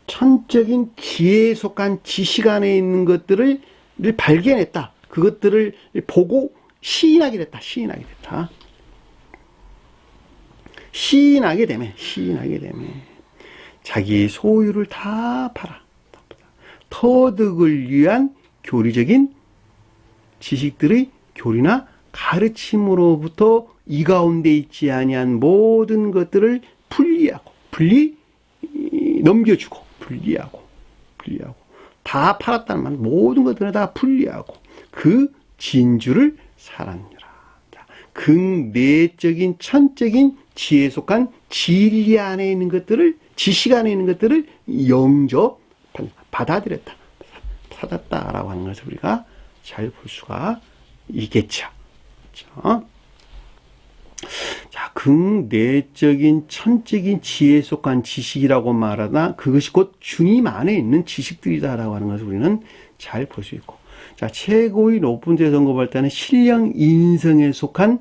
천적인 지혜에 속한 지식 안에 있는 것들을 발견했다. 그것들을 보고 시인하게 됐다. 시인하게 되면 자기 소유를 다 팔아 터득을 위한 교리적인 지식들의 교리나 가르침으로부터 이 가운데 있지 아니한 모든 것들을 넘겨주고 분리하고 다 팔았다는 말, 모든 것들을 다 분리하고 그 진주를 살았느라. 극내적인 천적인 지혜에 속한 진리 안에 있는 것들을, 지식 안에 있는 것들을 영접 받아들였다, 받았다라고 하는 것을 우리가 잘 볼 수가 있겠죠. 그렇죠? 자, 극내적인 천적인 지혜에 속한 지식이라고 말하나 그것이 곧 주님 안에 있는 지식들이다라고 하는 것을 우리는 잘 볼 수 있고, 자, 최고의 높은 데 선고할 때는 신령 인성에 속한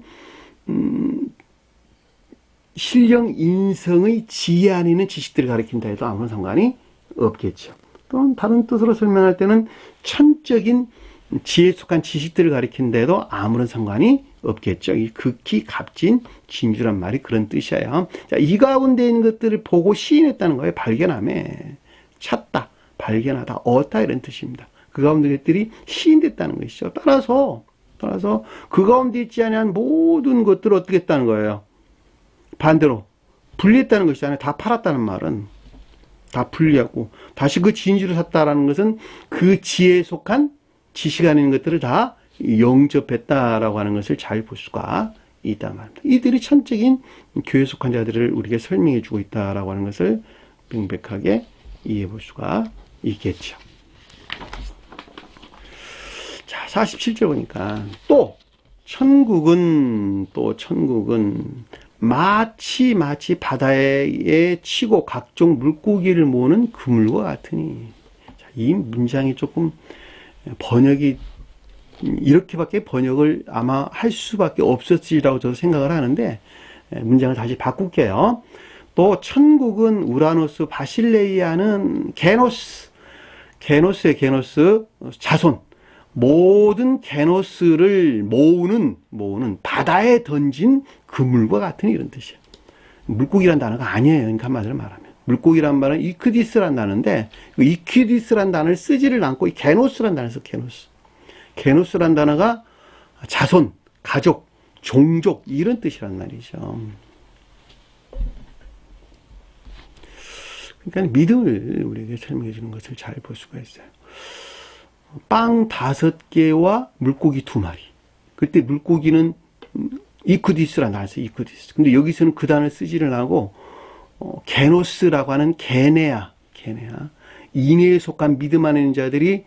신령 인성의 지혜 안에 있는 지식들을 가리킨다 해도 아무런 상관이 없겠죠. 또는 다른 뜻으로 설명할 때는 천적인 지혜에 속한 지식들을 가리킨다 해도 아무런 상관이 없겠죠. 이 극히 값진 진주란 말이 그런 뜻이에요. 자, 이 가운데 있는 것들을 보고 시인했다는 거예요. 발견함에 찾다, 발견하다, 얻다 이런 뜻입니다. 그 가운데 것들이 시인됐다는 것이죠. 따라서 그 가운데 있지 않은 모든 것들을 어떻게 했다는 거예요. 반대로 분리했다는 것이잖아요. 다 팔았다는 말은 다 분리하고 다시 그 진주를 샀다라는 것은 그 지혜에 속한 지식 안에 있는 것들을 다 영접했다라고 하는 것을 잘 볼 수가 있단 말입니다. 이들이 천적인 교회에 속한 자들을 우리에게 설명해 주고 있다라고 하는 것을 명백하게 이해해 볼 수가 있겠죠. 자, 47절 보니까 또 천국은 마치 바다에 치고 각종 물고기를 모으는 그물과 같으니. 자, 이 문장이 조금 번역이 이렇게밖에 번역을 아마 할 수밖에 없었지라고 저도 생각을 하는데, 문장을 다시 바꿀게요. 또 천국은 우라노스 바실레이아는 게노스의 자손, 모든 게노스를 모으는 바다에 던진 그물과 같은 이런 뜻이에요. 물고기란 단어가 아니에요. 그러니까 한마디로 말하면 물고기란 말은 이크디스란 단어인데, 그 이크디스란 단어를 쓰지를 않고 이 게노스란 단어를 써. 게노스란 단어가 자손, 가족, 종족 이런 뜻이란 말이죠. 그러니까 믿음을 우리에게 설명해 주는 것을 잘 볼 수가 있어요. 빵 5개와 물고기 2마리. 그때 물고기는 이크디스란 단어를 써요. 이크디스. 근데 여기서는 그 단어를 쓰지를 않고 게노스라고 하는 게네아, 인해에 속한 믿음 안에 있는 자들이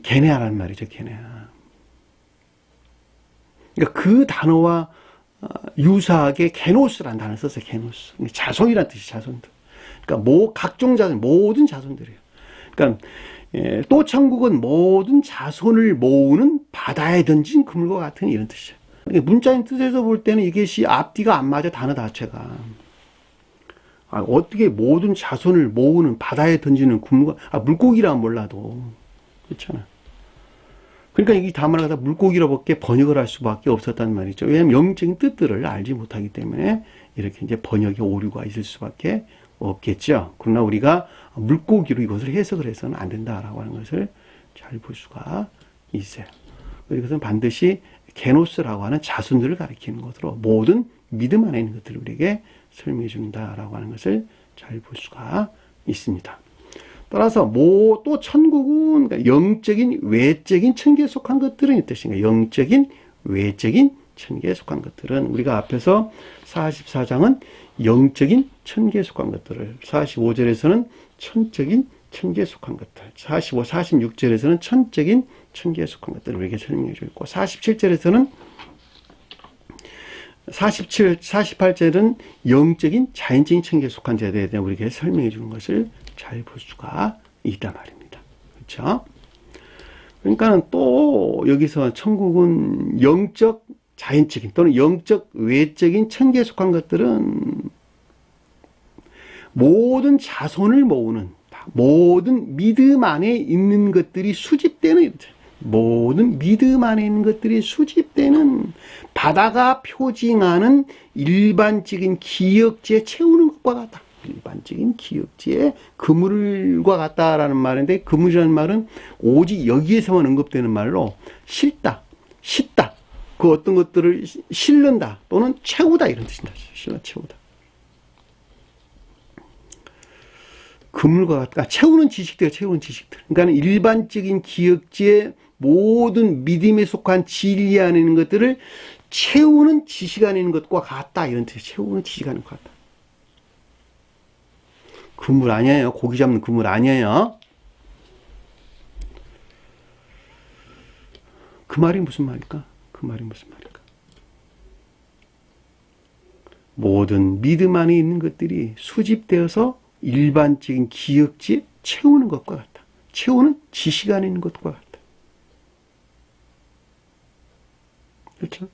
게네아라는 말이죠. 게네아. 그러니까 그 단어와 유사하게 게노스라는 단어를 썼어요. 게노스. 자손이란 뜻이 자손들. 그러니까 각종 자손, 모든 자손들이에요. 그러니까 또 천국은 모든 자손을 모으는 바다에 던진 그물과 같은 이런 뜻이에요. 문자인 뜻에서 볼 때는 이것이 앞뒤가 안 맞아, 단어 자체가. 어떻게 모든 자손을 모으는 바다에 던지는 그물과, 물고기라면 몰라도 그렇잖아. 그러니까 이 단어를 갖다 물고기로밖에 번역을 할 수밖에 없었단 말이죠. 왜냐하면 영적인 뜻들을 알지 못하기 때문에 이렇게 이제 번역의 오류가 있을 수밖에 없겠죠. 그러나 우리가 물고기로 이것을 해석을 해서는 안 된다라고 하는 것을 잘 볼 수가 있어요. 이것은 반드시 게노스라고 하는 자손들을 가리키는 것으로 모든 믿음 안에 있는 것들을 우리에게 설명해 준다라고 하는 것을 잘 볼 수가 있습니다. 따라서 또 천국은 영적인 외적인 천계에 속한 것들은 이 뜻인가? 영적인 외적인 천계에 속한 것들은 우리가 앞에서 44장은 영적인 천계에 속한 것들을, 45절에서는 천적인 천계에 속한 것들, 45, 46절에서는 천적인 천계에 속한 것들을 우리에게 설명해 주고, 47절에서는 48절은 영적인 자연적인 천계에 속한 자들에 대해 우리에게 설명해 주는 것을 잘 볼 수가 있단 말입니다. 그렇죠? 그러니까 또 여기서 천국은 영적 자연적인 또는 영적 외적인 천계에 속한 것들은 모든 자손을 모으는, 모든 믿음 안에 있는 것들이 수집되는, 모든 믿음 안에 있는 것들이 수집되는 바다가 표징하는 일반적인 기역지에 채우는 것과 같다. 일반적인 기역지에 그물과 같다라는 말인데, 그물이라는 말은 오직 여기에서만 언급되는 말로 싣다, 그 어떤 것들을 실른다 또는 채우다 이런 뜻입니다. 실러 채우다. 그물과 같다. 채우는 지식들. 그러니까 일반적인 기역지의 모든 믿음에 속한 진리 안에 있는 것들을 채우는 지식 안에 있는 것과 같다. 이런 뜻이에요. 채우는 지식 안에 있는 것 같다. 그물 아니에요. 고기 잡는 그물 아니에요. 그 말이 무슨 말일까? 모든 믿음 안에 있는 것들이 수집되어서 일반적인 기역지에 채우는 것과 같다. 채우는 지식 안에 있는 것과 같다. 그렇죠?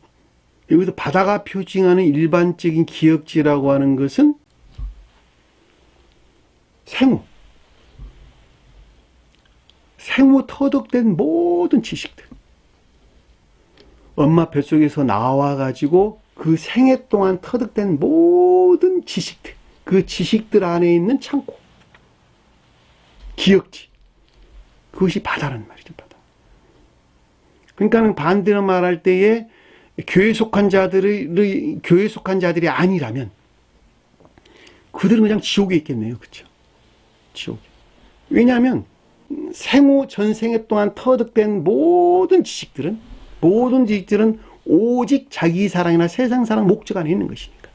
여기서 바다가 표징하는 일반적인 기역지라고 하는 것은 생후 터득된 모든 지식들. 엄마 뱃속에서 나와가지고 그 생애 동안 터득된 모든 지식들, 그 지식들 안에 있는 창고, 기억지, 그것이 바다라는 말이죠. 바다. 그러니까 반대로 말할 때에 교회에 속한 자들이 아니라면 그들은 그냥 지옥에 있겠네요. 그렇죠? 지옥에. 왜냐하면 생후 전생애 동안 터득된 모든 지식들은 오직 자기 사랑이나 세상 사랑 목적 안에 있는 것이니까.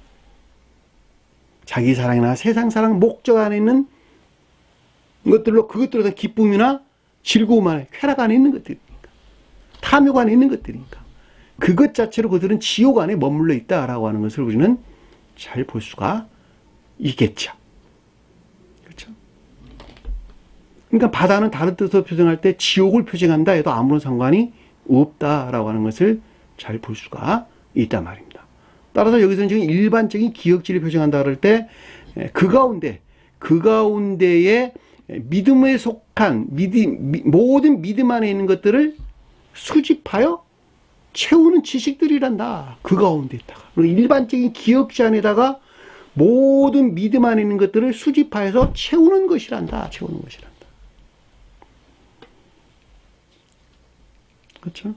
자기 사랑이나 세상 사랑 목적 안에 있는 것들로, 그것들로 대한 기쁨이나 즐거움 안에, 쾌락 안에 있는 것들이니까. 탐욕 안에 있는 것들이니까. 그것 자체로 그들은 지옥 안에 머물러 있다라고 하는 것을 우리는 잘 볼 수가 있겠죠. 그렇죠? 그러니까 바다는 다른 뜻으로 표현할 때 지옥을 표현한다 해도 아무런 상관이 없다라고 하는 것을 잘 볼 수가 있단 말입니다. 따라서 여기서는 지금 일반적인 기역지를 표현한다 그럴 때 그 가운데에 믿음에 속한 모든 믿음 안에 있는 것들을 수집하여 채우는 지식들이란다. 그 가운데 있다가 일반적인 기역지 안에다가 모든 믿음 안에 있는 것들을 수집하여서 채우는 것이란다. 그렇죠?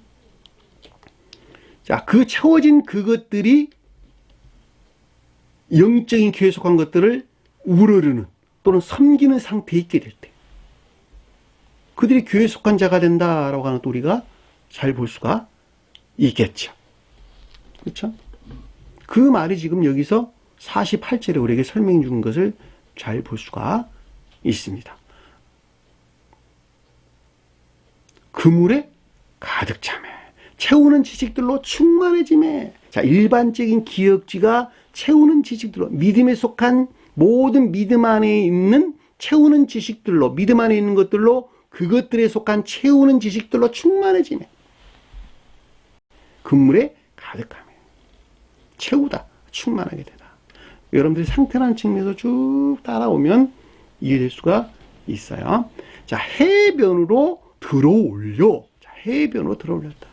자, 그 채워진 그것들이 영적인 교회에 속한 것들을 우러르는 또는 섬기는 상태에 있게 될 때, 그들이 교회에 속한 자가 된다라고 하는 또 우리가 잘 볼 수가 있겠죠. 그렇죠? 그 말이 지금 여기서 48절에 우리에게 설명해 주는 것을 잘 볼 수가 있습니다. 그물에 가득 차매, 채우는 지식들로 충만해지매. 자, 일반적인 기역지가 채우는 지식들로, 믿음에 속한 모든 믿음 안에 있는 채우는 지식들로, 믿음 안에 있는 것들로, 그것들에 속한 채우는 지식들로 충만해지매. 그물에 가득하며 채우다, 충만하게 되다. 여러분들이 상태라는 측면에서 쭉 따라오면 이해될 수가 있어요. 자, 해변으로 들어올려. 자, 해변으로 들어올렸다.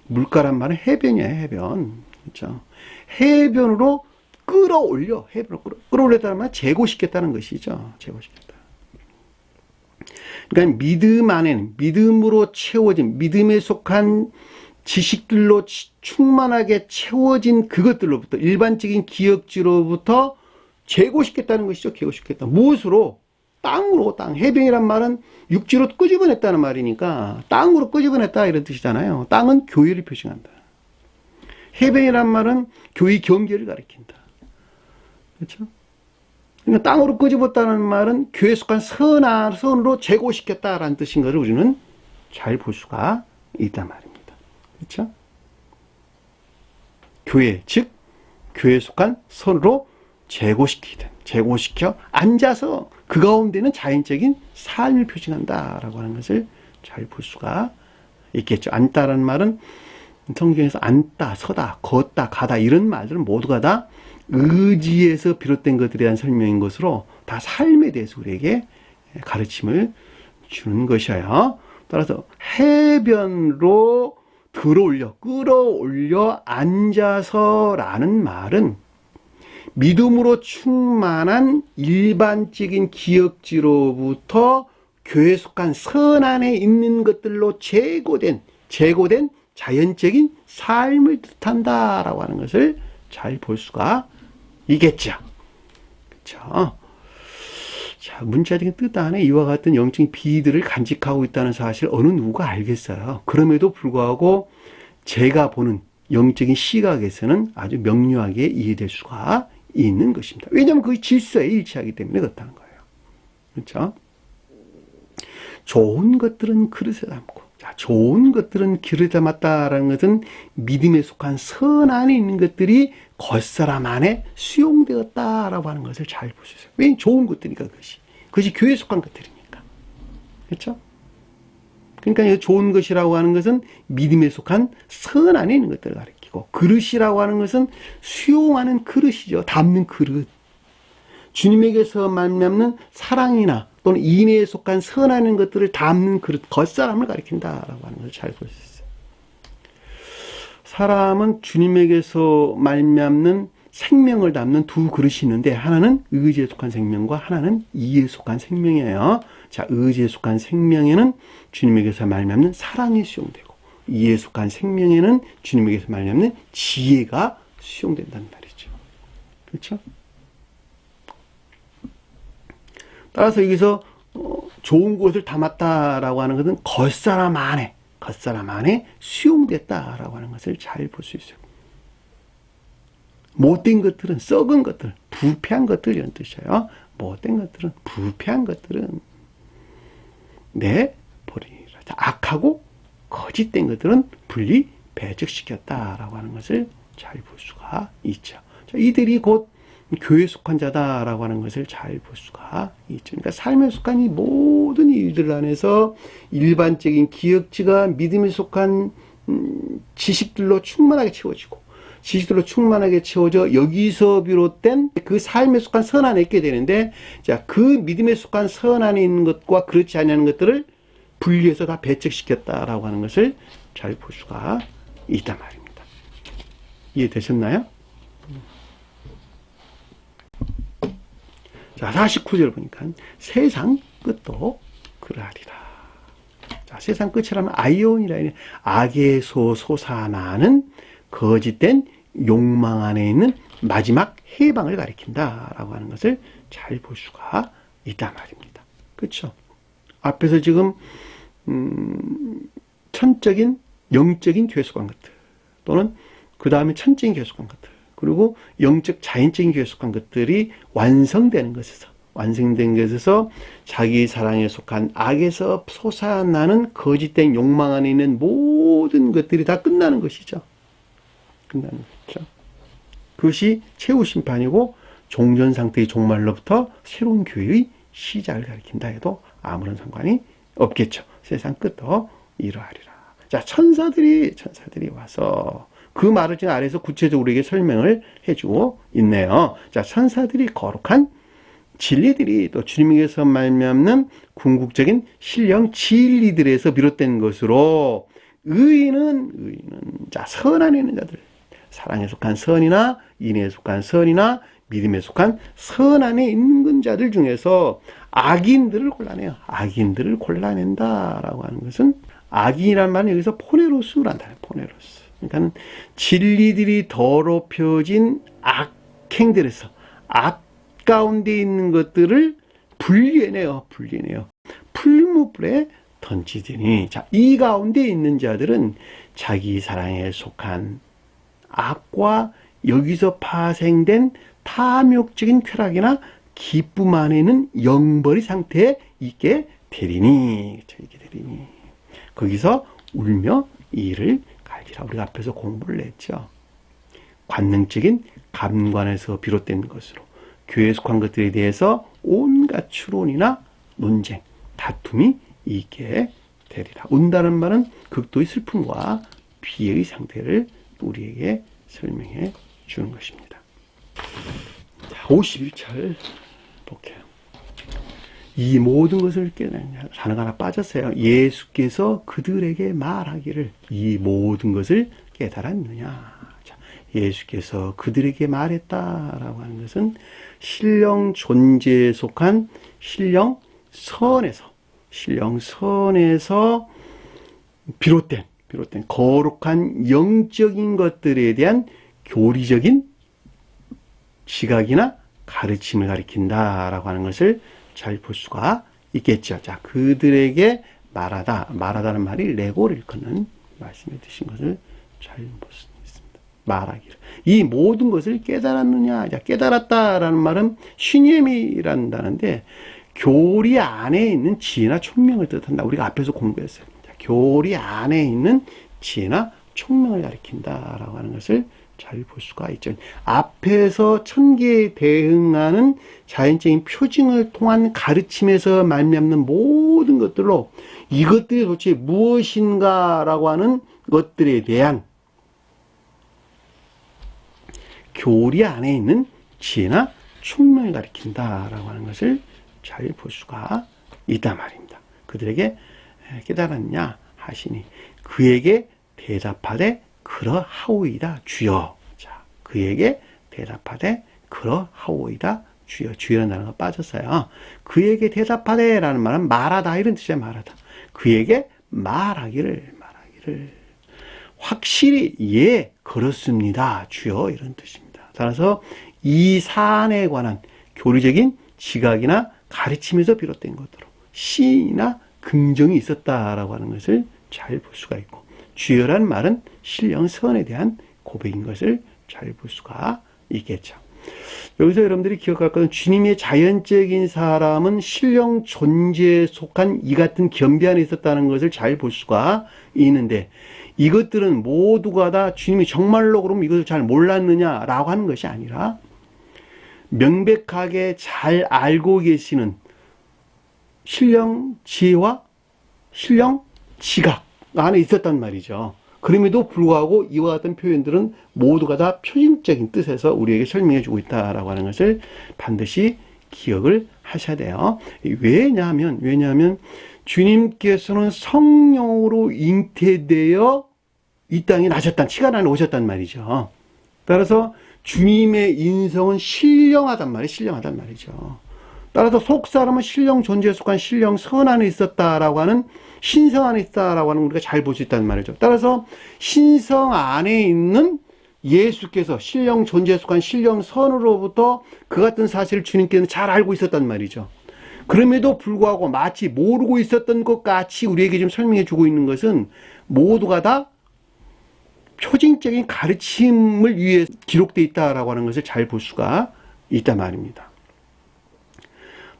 물가란 말은 해변이에요, 해변. 그렇죠? 해변으로 끌어올려. 해변으로 끌어올렸다는 말은 제고시켰다는 것이죠. 제고시켰다. 그러니까 믿음 안에는 믿음으로 채워진, 믿음에 속한 지식들로 충만하게 채워진 그것들로부터, 일반적인 기역지로부터 제고시켰다는 것이죠. 제고시켰다. 무엇으로? 땅으로. 땅. 해변이란 말은 육지로 끄집어냈다는 말이니까 땅으로 끄집어냈다 이런 뜻이잖아요. 땅은 교회를 표시한다. 해변이란 말은 교회 경계를 가리킨다. 그렇죠? 그러니까 땅으로 끄집었다는 말은 교회에 속한 선으로 제고시켰다라는 뜻인 것을 우리는 잘 볼 수가 있단 말입니다. 그렇죠? 교회, 즉 교회에 속한 선으로 제고시켜 앉아서 그 가운데는 자연적인 삶을 표징한다라고 하는 것을 잘 볼 수가 있겠죠. 앉다라는 말은 성경에서 앉다, 서다, 걷다, 가다 이런 말들은 모두가 다 의지에서 비롯된 것들에 대한 설명인 것으로 다 삶에 대해서 우리에게 가르침을 주는 것이에요. 따라서 해변으로 끌어올려 앉아서라는 말은 믿음으로 충만한 일반적인 기억지로부터 교회에 속한 선 안에 있는 것들로 제고된 자연적인 삶을 뜻한다라고 하는 것을 잘 볼 수가 있겠죠. 그렇죠? 자, 문자적인 뜻 안에 이와 같은 영적인 비들을 간직하고 있다는 사실 어느 누구가 알겠어요. 그럼에도 불구하고 제가 보는 영적인 시각에서는 아주 명료하게 이해될 수가 있는 것입니다. 왜냐하면 그 질서에 일치하기 때문에 그렇다는 거예요. 그렇죠? 좋은 것들은 그릇에 담고, 자, 좋은 것들은 그릇에 담았다라는 것은 믿음에 속한 선 안에 있는 것들이 겉사람 안에 수용되었다라고 하는 것을 잘 볼 수 있어요. 왜? 좋은 것들이니까 그것이 교회에 속한 것들이니까. 그렇죠? 그러니까 이 좋은 것이라고 하는 것은 믿음에 속한 선 안에 있는 것들을 가리키고, 그릇이라고 하는 것은 수용하는 그릇이죠. 담는 그릇. 주님에게서 말미암는 사랑이나 또는 인애에 속한 선 안에 있는 것들을 담는 그릇, 겉사람을 가리킨다라고 하는 것을 잘 볼 수 있어요. 사람은 주님에게서 말미암는 생명을 담는 두 그릇이 있는데, 하나는 의지에 속한 생명과 하나는 이에 속한 생명이에요. 자, 의지에 속한 생명에는 주님에게서 말미암는 사랑이 수용되고, 이에 속한 생명에는 주님에게서 말미암는 지혜가 수용된다는 말이죠. 그렇죠? 따라서 여기서 좋은 것을 담았다라고 하는 것은 겉사람 안에 수용됐다라고 하는 것을 잘 볼 수 있어요. 못된 것들은, 썩은 것들, 부패한 것들 이런 뜻이에요. 못된 것들은, 부패한 것들은 내버리라. 악하고 거짓된 것들은 분리 배척시켰다라고 하는 것을 잘 볼 수가 있죠. 자, 이들이 곧 교회에 속한 자다라고 하는 것을 잘 볼 수가 있죠. 그러니까 삶에 속한 이 모든 일들 안에서 일반적인 기억지가 믿음에 속한 지식들로 충만하게 채워져 여기서 비롯된 그 삶에 속한 선 안에 있게 되는데, 자, 그 믿음에 속한 선 안에 있는 것과 그렇지 않은 것들을 분리해서 다 배척시켰다라고 하는 것을 잘 볼 수가 있단 말입니다. 이해되셨나요? 자, 49절 보니까 세상 끝도 그러하리라. 자, 세상 끝이라면 아이온이라 악에서 솟아나는 거짓된 욕망 안에 있는 마지막 해방을 가리킨다라고 하는 것을 잘 볼 수가 있단 말입니다. 그렇죠? 앞에서 지금 천적인 영적인 교회 속한 것들, 또는 그 다음에 천적인 교회 속한 것들, 그리고 영적 자연적인 교회 속한 것들이 완성된 것에서 자기 사랑에 속한 악에서 솟아나는 거짓된 욕망 안에 있는 모든 것들이 다 끝나는 것이죠. 그것이 최후 심판이고 종전 상태의 종말로부터 새로운 교회의 시작을 가리킨다 해도 아무런 상관이 없겠죠. 세상 끝도 이러하리라. 자, 천사들이 와서 그 말을 지금 아래에서 구체적으로 우리에게 설명을 해주고 있네요. 자, 천사들이 거룩한 진리들이 또 주님에게서 말미암는 궁극적인 신령 진리들에서 비롯된 것으로 의인은 자, 선 안에 있는 자들, 사랑에 속한 선이나 인애에 속한 선이나 믿음에 속한 선 안에 있는 자들 중에서 악인들을 골라내요. 악인들을 골라낸다라고 하는 것은, 악인이라는 말은 여기서 포네로스란다. 포네로스. 그러니까 진리들이 더럽혀진 악행들에서 악 가운데 있는 것들을 분리해내요. 풀무불에 던지더니, 자, 이 가운데 있는 자들은 자기 사랑에 속한 악과 여기서 파생된 탐욕적인 쾌락이나 기쁨 안에는 영벌의 상태에 있게 되리니, 거기서 울며 이를 갈기라. 우리가 앞에서 공부를 했죠. 관능적인 감관에서 비롯된 것으로 교회에 속한 것들에 대해서 온갖 추론이나 논쟁, 다툼이 있게 되리라. 운다는 말은 극도의 슬픔과 비애의 상태를 우리에게 설명해 주는 것입니다. 자, 51절 볼게요. 이 모든 것을 깨달았느냐. 단어가 하나 빠졌어요. 예수께서 그들에게 말하기를 이 모든 것을 깨달았느냐. 자, 예수께서 그들에게 말했다라고 하는 것은 신령 존재에 속한 신령 선에서 비롯된 거룩한 영적인 것들에 대한 교리적인 지각이나 가르침을 가리킨다라고 하는 것을 잘 볼 수가 있겠죠. 자, 그들에게 말하다는 말이 레고를 일컫는 말씀에 드신 것을 잘 볼 수 있습니다. 말하기를. 이 모든 것을 깨달았느냐. 자, 깨달았다라는 말은 신념이란다는데 교리 안에 있는 지혜나 총명을 뜻한다. 우리가 앞에서 공부했어요. 자, 교리 안에 있는 지혜나 총명을 가리킨다라고 하는 것을 잘 볼 수가 있죠. 앞에서 천계에 대응하는 자연적인 표징을 통한 가르침에서 말미암는 모든 것들로 이것들이 도대체 무엇인가라고 하는 것들에 대한 교리 안에 있는 지혜나 총명을 가리킨다라고 하는 것을 잘 볼 수가 있단 말입니다. 그들에게 깨달았냐 하시니 그에게 대답하되 그러하오이다 주여. 자, 그에게 대답하되 그러하오이다 주여. 주여라는 단어가 빠졌어요. 그에게 대답하되 라는 말은 말하다 이런 뜻이야. 말하다. 그에게 말하기를 확실히 예 그렇습니다 주여 이런 뜻입니다. 따라서 이 사안에 관한 교리적인 지각이나 가르침에서 비롯된 것으로 시나 긍정이 있었다라고 하는 것을 잘 볼 수가 있고 주여라는 말은 신령선에 대한 고백인 것을 잘 볼 수가 있겠죠. 여기서 여러분들이 기억할 것은 주님의 자연적인 사람은 신령 존재에 속한 이 같은 겸비 안에 있었다는 것을 잘 볼 수가 있는데 이것들은 모두가 다 주님이 정말로 그럼 이것을 잘 몰랐느냐라고 하는 것이 아니라 명백하게 잘 알고 계시는 신령 지혜와 신령 지각 안에 있었단 말이죠. 그럼에도 불구하고 이와 같은 표현들은 모두가 다 표징적인 뜻에서 우리에게 설명해 주고 있다라고 하는 것을 반드시 기억을 하셔야 돼요. 왜냐하면 주님께서는 성령으로 잉태되어 이 땅에 나셨단, 시간 안에 오셨단 말이죠. 따라서 주님의 인성은 신령하단 말이죠. 따라서 속사람은 신령 존재에 속한 신령 선 안에 있었다라고 하는 신성 안에 있다라고 하는 우리가 잘 볼 수 있다는 말이죠. 따라서 신성 안에 있는 예수께서 신령 존재에 속한 신령 선으로부터 그 같은 사실을 주님께는 잘 알고 있었단 말이죠. 그럼에도 불구하고 마치 모르고 있었던 것 같이 우리에게 지금 설명해 주고 있는 것은 모두가 다 표징적인 가르침을 위해 기록되어 있다라고 하는 것을 잘 볼 수가 있단 말입니다.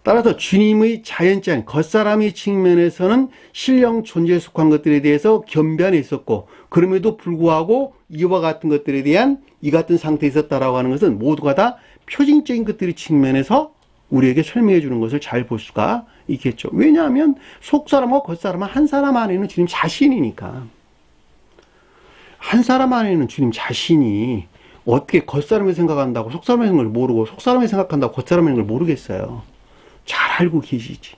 따라서 주님의 자연적인 겉사람의 측면에서는 신령 존재에 속한 것들에 대해서 겸비 안에 있었고 그럼에도 불구하고 이와 같은 것들에 대한 이 같은 상태에 있었다라고 하는 것은 모두가 다 표징적인 것들의 측면에서 우리에게 설명해 주는 것을 잘 볼 수가 있겠죠. 왜냐하면 속사람과 겉사람은 한 사람 안에 있는 주님 자신이니까. 한 사람 안에 있는 주님 자신이 어떻게 겉사람을 생각한다고 속사람의 생각을 모르고 속사람을 생각한다고 겉사람의 생각을 모르겠어요. 잘 알고 계시지.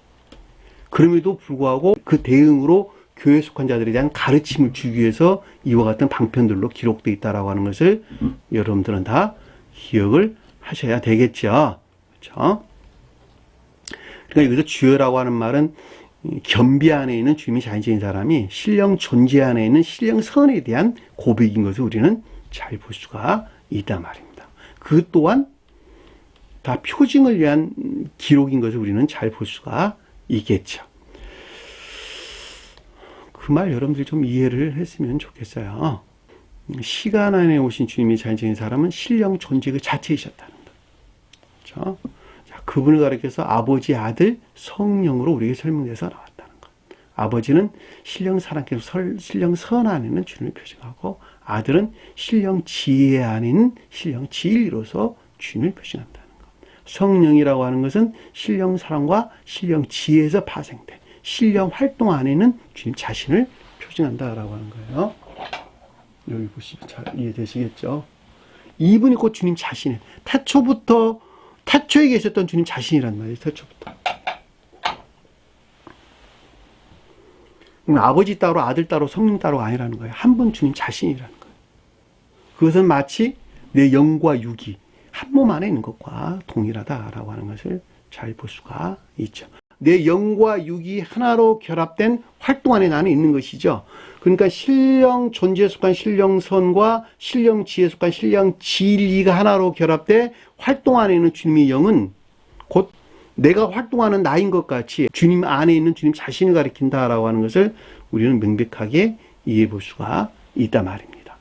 그럼에도 불구하고 그 대응으로 교회에 속한 자들에 대한 가르침을 주기 위해서 이와 같은 방편들로 기록되어 있다라고 하는 것을 여러분들은 다 기억을 하셔야 되겠죠. 그렇죠? 그러니까 여기서 주여라고 하는 말은 겸비 안에 있는 주님이 자연적인 사람이 신령 존재 안에 있는 신령 선에 대한 고백인 것을 우리는 잘 볼 수가 있단 말입니다. 그 또한 다 표징을 위한 기록인 것을 우리는 잘 볼 수가 있겠죠. 그 말 여러분들이 좀 이해를 했으면 좋겠어요. 시간 안에 오신 주님이 자연적인 사람은 신령 존재 그 자체이셨다는 것. 그렇죠? 자, 그분을 가리켜서 아버지, 아들, 성령으로 우리에게 설명돼서 나왔다는 것. 아버지는 신령 사랑께서 신령 선 안에는 주님을 표징하고 아들은 신령 지혜 안에 있는 신령 진리로서 주님을 표징한다는 것. 성령이라고 하는 것은 신령 사랑과 신령 지혜에서 파생된 신령 활동 안에는 주님 자신을 표징한다라고 하는 거예요. 여기 보시면 잘 이해되시겠죠? 이분이 곧 주님 자신이에요. 태초에 계셨던 주님 자신이란 말이에요. 태초부터. 아버지 따로 아들 따로 성령 따로가 아니라는 거예요. 한 분 주님 자신이라는 거예요. 그것은 마치 내 영과 육이 한 몸 안에 있는 것과 동일하다라고 하는 것을 잘 볼 수가 있죠. 내 영과 육이 하나로 결합된 활동 안에 나는 있는 것이죠. 그러니까 신령 존재에 속한 신령선과 신령 지혜에 속한 신령 진리가 하나로 결합돼 활동 안에 있는 주님의 영은 곧 내가 활동하는 나인 것 같이 주님 안에 있는 주님 자신을 가리킨다라고 하는 것을 우리는 명백하게 이해해 볼 수가 있단 말입니다.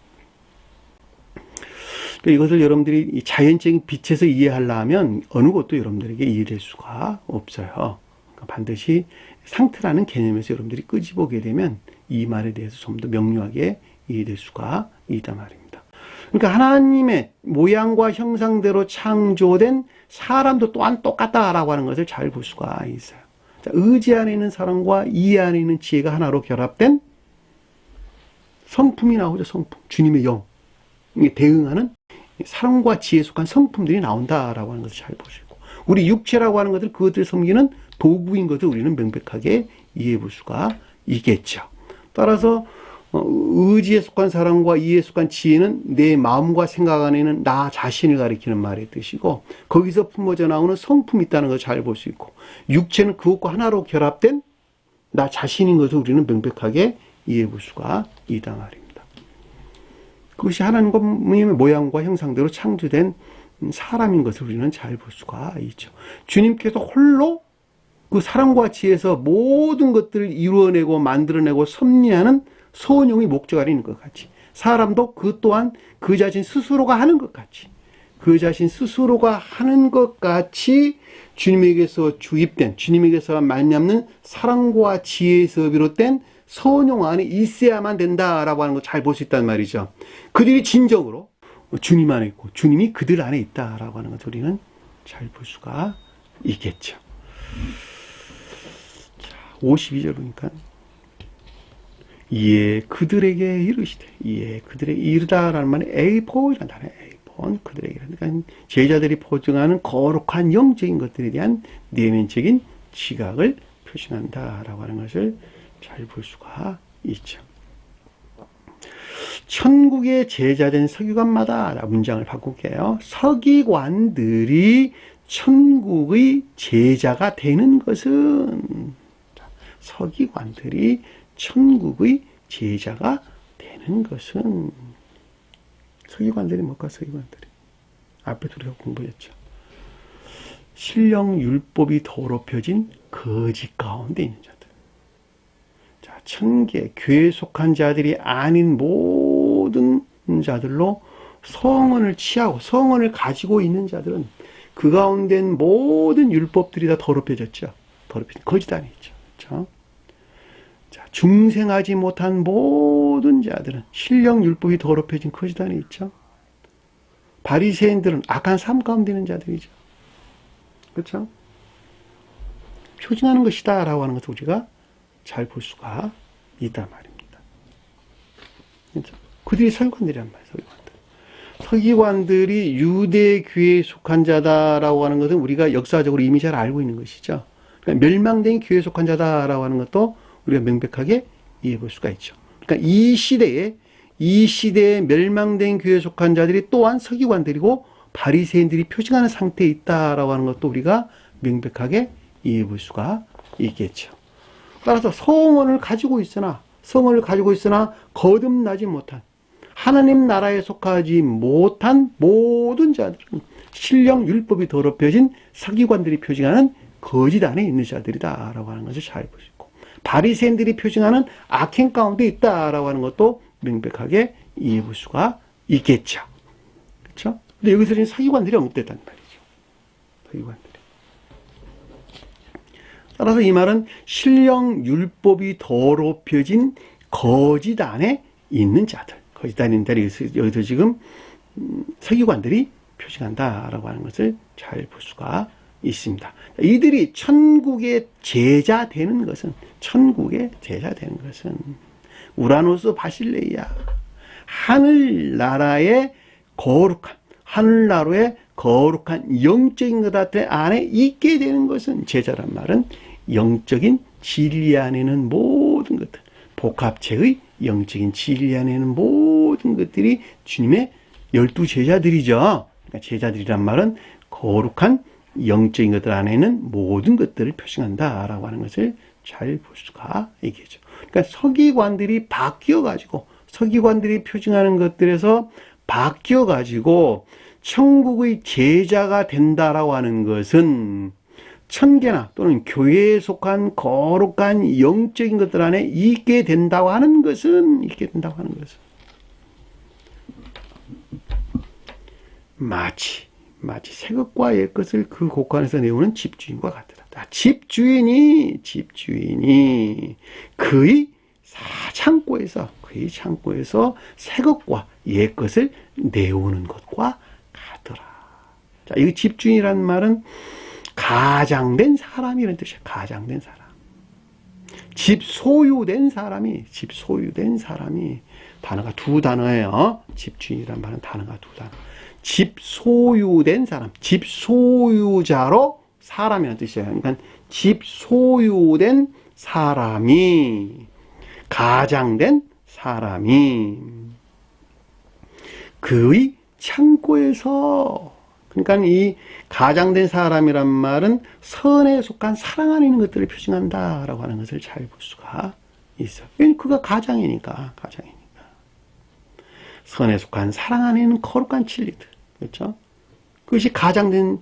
이것을 여러분들이 자연적인 빛에서 이해하려면 어느 것도 여러분들에게 이해될 수가 없어요. 반드시 상태라는 개념에서 여러분들이 끄집어보게 되면 이 말에 대해서 좀 더 명료하게 이해될 수가 있단 말입니다. 그러니까 하나님의 모양과 형상대로 창조된 사람도 또한 똑같다라고 하는 것을 잘 볼 수가 있어요. 자, 의지 안에 있는 사랑과 이해 안에 있는 지혜가 하나로 결합된 성품이 나오죠. 성품. 주님의 영. 이게 대응하는 사랑과 지혜에 속한 성품들이 나온다라고 하는 것을 잘 보시고, 우리 육체라고 하는 것을 그것들을 섬기는 도구인 것을 우리는 명백하게 이해해 볼 수가 있겠죠. 따라서 의지에 속한 사랑과 이해에 속한 지혜는 내 마음과 생각 안에 있는 나 자신을 가리키는 말의 뜻이고, 거기서 품어져 나오는 성품이 있다는 것을 잘 볼 수 있고, 육체는 그것과 하나로 결합된 나 자신인 것을 우리는 명백하게 이해해 볼 수가 있단 말입니다. 그것이 하나님의 모양과 형상대로 창조된 사람인 것을 우리는 잘 볼 수가 있죠. 주님께서 홀로 그 사랑과 지혜에서 모든 것들을 이루어내고 만들어내고 섭리하는 소원용의 목적이 있는 것 같이, 사람도 그 또한 그 자신 스스로가 하는 것 같이, 그 자신 스스로가 하는 것 같이 주님에게서 주입된, 주님에게서 말미암는 사랑과 지혜에서 비롯된 소원용 안에 있어야만 된다라고 하는 걸 잘 볼 수 있단 말이죠. 그들이 진정으로 주님 안에 있고 주님이 그들 안에 있다라고 하는 것을 우리는 잘 볼 수가 있겠죠. 자, 52절 보니까 이에 그들에게 이르시되, 이에 그들에게 이르다라는 말이 에이포이라는 단어예요. 에이포는 그들에게. 그러니까 제자들이 포증하는 거룩한 영적인 것들에 대한 내면적인 지각을 표시한다라고 하는 것을 잘 볼 수가 있죠. 천국의 제자된 서기관마다, 문장을 바꿀게요. 서기관들이 천국의 제자가 되는 것은, 서기관들이 천국의 제자가 되는 것은, 서기관들이 뭘까? 서기관들이 앞에도 우리가 공부했죠. 신령 율법이 더럽혀진 거짓 가운데 있는 자들. 자, 천계 교회에 속한 자들이 아닌 모든 자들로 성언을 취하고 성언을 가지고 있는 자들은 그 가운데 모든 율법들이 다 더럽혀졌죠. 더럽혀진 거짓 안에 있죠. 그렇죠? 자, 중생하지 못한 모든 자들은 신령 율법이 더럽혀진 거짓 안에 있죠. 바리새인들은 악한 삶 가운데 있는 자들이죠. 그렇죠? 표징하는 것이다라고 하는 것을 우리가 잘 볼 수가 있단 말입니다. 그렇죠? 그들이 서기관들이란 말이에요. 서기관들. 서기관들이 유대교회에 속한 자다라고 하는 것은 우리가 역사적으로 이미 잘 알고 있는 것이죠. 그러니까 멸망된 교회에 속한 자다라고 하는 것도 우리가 명백하게 이해해 볼 수가 있죠. 그러니까 이 시대에 멸망된 교회에 속한 자들이 또한 서기관들이고 바리새인들이 표징하는 상태에 있다라고 하는 것도 우리가 명백하게 이해해 볼 수가 있겠죠. 따라서 성언을 가지고 있으나 거듭나지 못한, 하나님 나라에 속하지 못한 모든 자들은 신령 율법이 더럽혀진 서기관들이 표징하는 거짓 안에 있는 자들이다라고 하는 것을 잘 볼 수 있고, 바리새인들이 표징하는 악행 가운데 있다라고 하는 것도 명백하게 이해해 볼 수가 있겠죠. 그렇죠? 근데 여기서는 서기관들이 언급됐단 말이죠. 서기관들이. 따라서 이 말은 신령 율법이 더럽혀진 거짓 안에 있는 자들, 거짓 안에 있는 자들, 여기서 지금 서기관들이 표징한다라고 하는 것을 잘 볼 수가 있습니다. 이들이 천국의 제자 되는 것은, 우라노스 바실레이아, 하늘나라의 거룩한 영적인 것들 안에 있게 되는 것은, 제자란 말은 영적인 진리 안에는 모든 것들, 복합체의 영적인 진리 안에 있는 모든 것들이 주님의 12제자들이죠. 그러니까 제자들이란 말은 거룩한 영적인 것들 안에 있는 모든 것들을 표시한다라고 하는 것을 잘 볼 수가 있겠죠. 그러니까 서기관들이 바뀌어가지고 서기관들이 표징하는 것들에서 바뀌어가지고 천국의 제자가 된다라고 하는 것은 천계나 또는 교회에 속한 거룩한 영적인 것들 안에 있게 된다고 하는 것은 마치 새 것과 옛 것을 그 곳간에서 내오는 집주인과 같더라. 집주인이 그의 창고에서 새 것과 옛 것을 내오는 것과 같더라. 자, 이 집주인이라는 말은 가장된 사람이라는 뜻이에요. 가장된 사람. 집 소유된 사람이 단어가 두 단어예요. 집주인이라는 말은 단어가 두 단어. 집 소유된 사람, 집 소유자로 사람이라는 뜻이에요. 그러니까 집 소유된 사람이, 가장된 사람이 그의 창고에서, 그러니까 이 가장된 사람이란 말은 선에 속한 사랑 안에 있는 것들을 표징한다라고 하는 것을 잘 볼 수가 있어요. 그가 가장이니까. 선에 속한 사랑 안에 있는 거룩한 진리들. 그렇죠? 그것이 가장된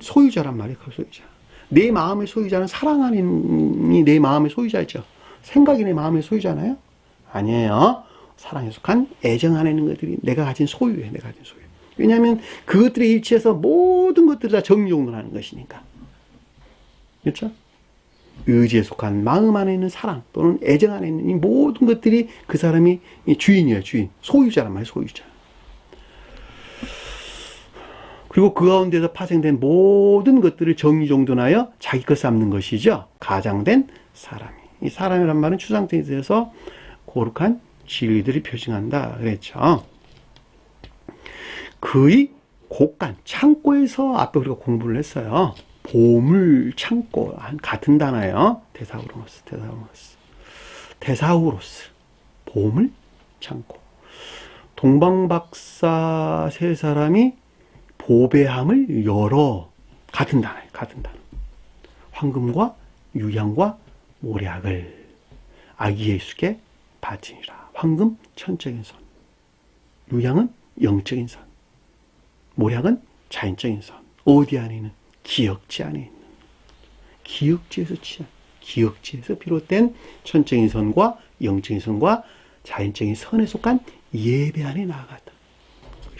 소유자란 말이에요. 그 소유자. 내 마음의 소유자는 사랑 안에 있는 내 마음의 소유자죠. 생각이 내 마음의 소유잖아요? 아니에요. 사랑에 속한 애정 안에 있는 것들이 내가 가진 소유예요. 왜냐하면 그것들에 일치해서 모든 것들이 다 정리정돈하는 것이니까. 그렇죠? 의지에 속한 마음 안에 있는 사랑 또는 애정 안에 있는 이 모든 것들이 그 사람이 주인이에요. 소유자란 말이에요. 소유자. 그리고 그 가운데서 파생된 모든 것들을 정리정돈하여 자기 것 삼는 것이죠. 가장된 사람이. 이 사람이란 말은 추상적에 대해서 거룩한 진리들이 표징한다 그랬죠. 그의 곳간, 창고에서 앞에 우리가 공부를 했어요. 보물 창고, 같은 단어예요. 테사우로스. 보물 창고. 동방박사 세 사람이 보배함을 열어, 같은 단어예요. 황금과 유향과 모략을 아기 예수께 바치니라. 황금 천적인 선, 유향은 영적인 선, 모략은 자연적인 선. 어디 안에 있는? 기역지 안에 있는. 기역지에서 비롯된 천적인 선과 영적인 선과 자연적인 선에 속한 예배 안에 나아갔다.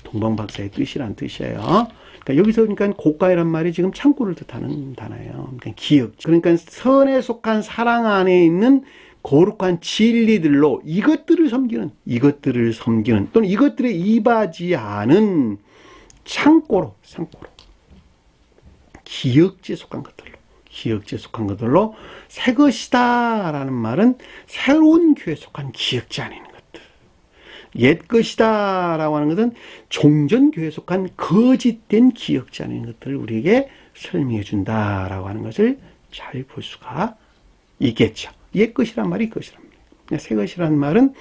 동방박사의 뜻이란 뜻이에요. 그러니까 여기서 고가이란 말이 지금 창고를 뜻하는 단어예요. 그러니까 기역지. 그러니까 선에 속한 사랑 안에 있는 거룩한 진리들로 이것들을 섬기는 또는 이것들에 이바지하는 창고로 기역지에 속한 것들로 새 것이다 라는 말은 새로운 교회에 속한 기역지 안에 있는 것들, 옛 것이다 라고 하는 것은 종전 교회에 속한 거짓된 기역지 안에 있는 것들을 우리에게 설명해 준다 라고 하는 것을 잘 볼 수가 있겠죠. 옛 것이란 말이 것이란 말이에요. 새 것이란 말은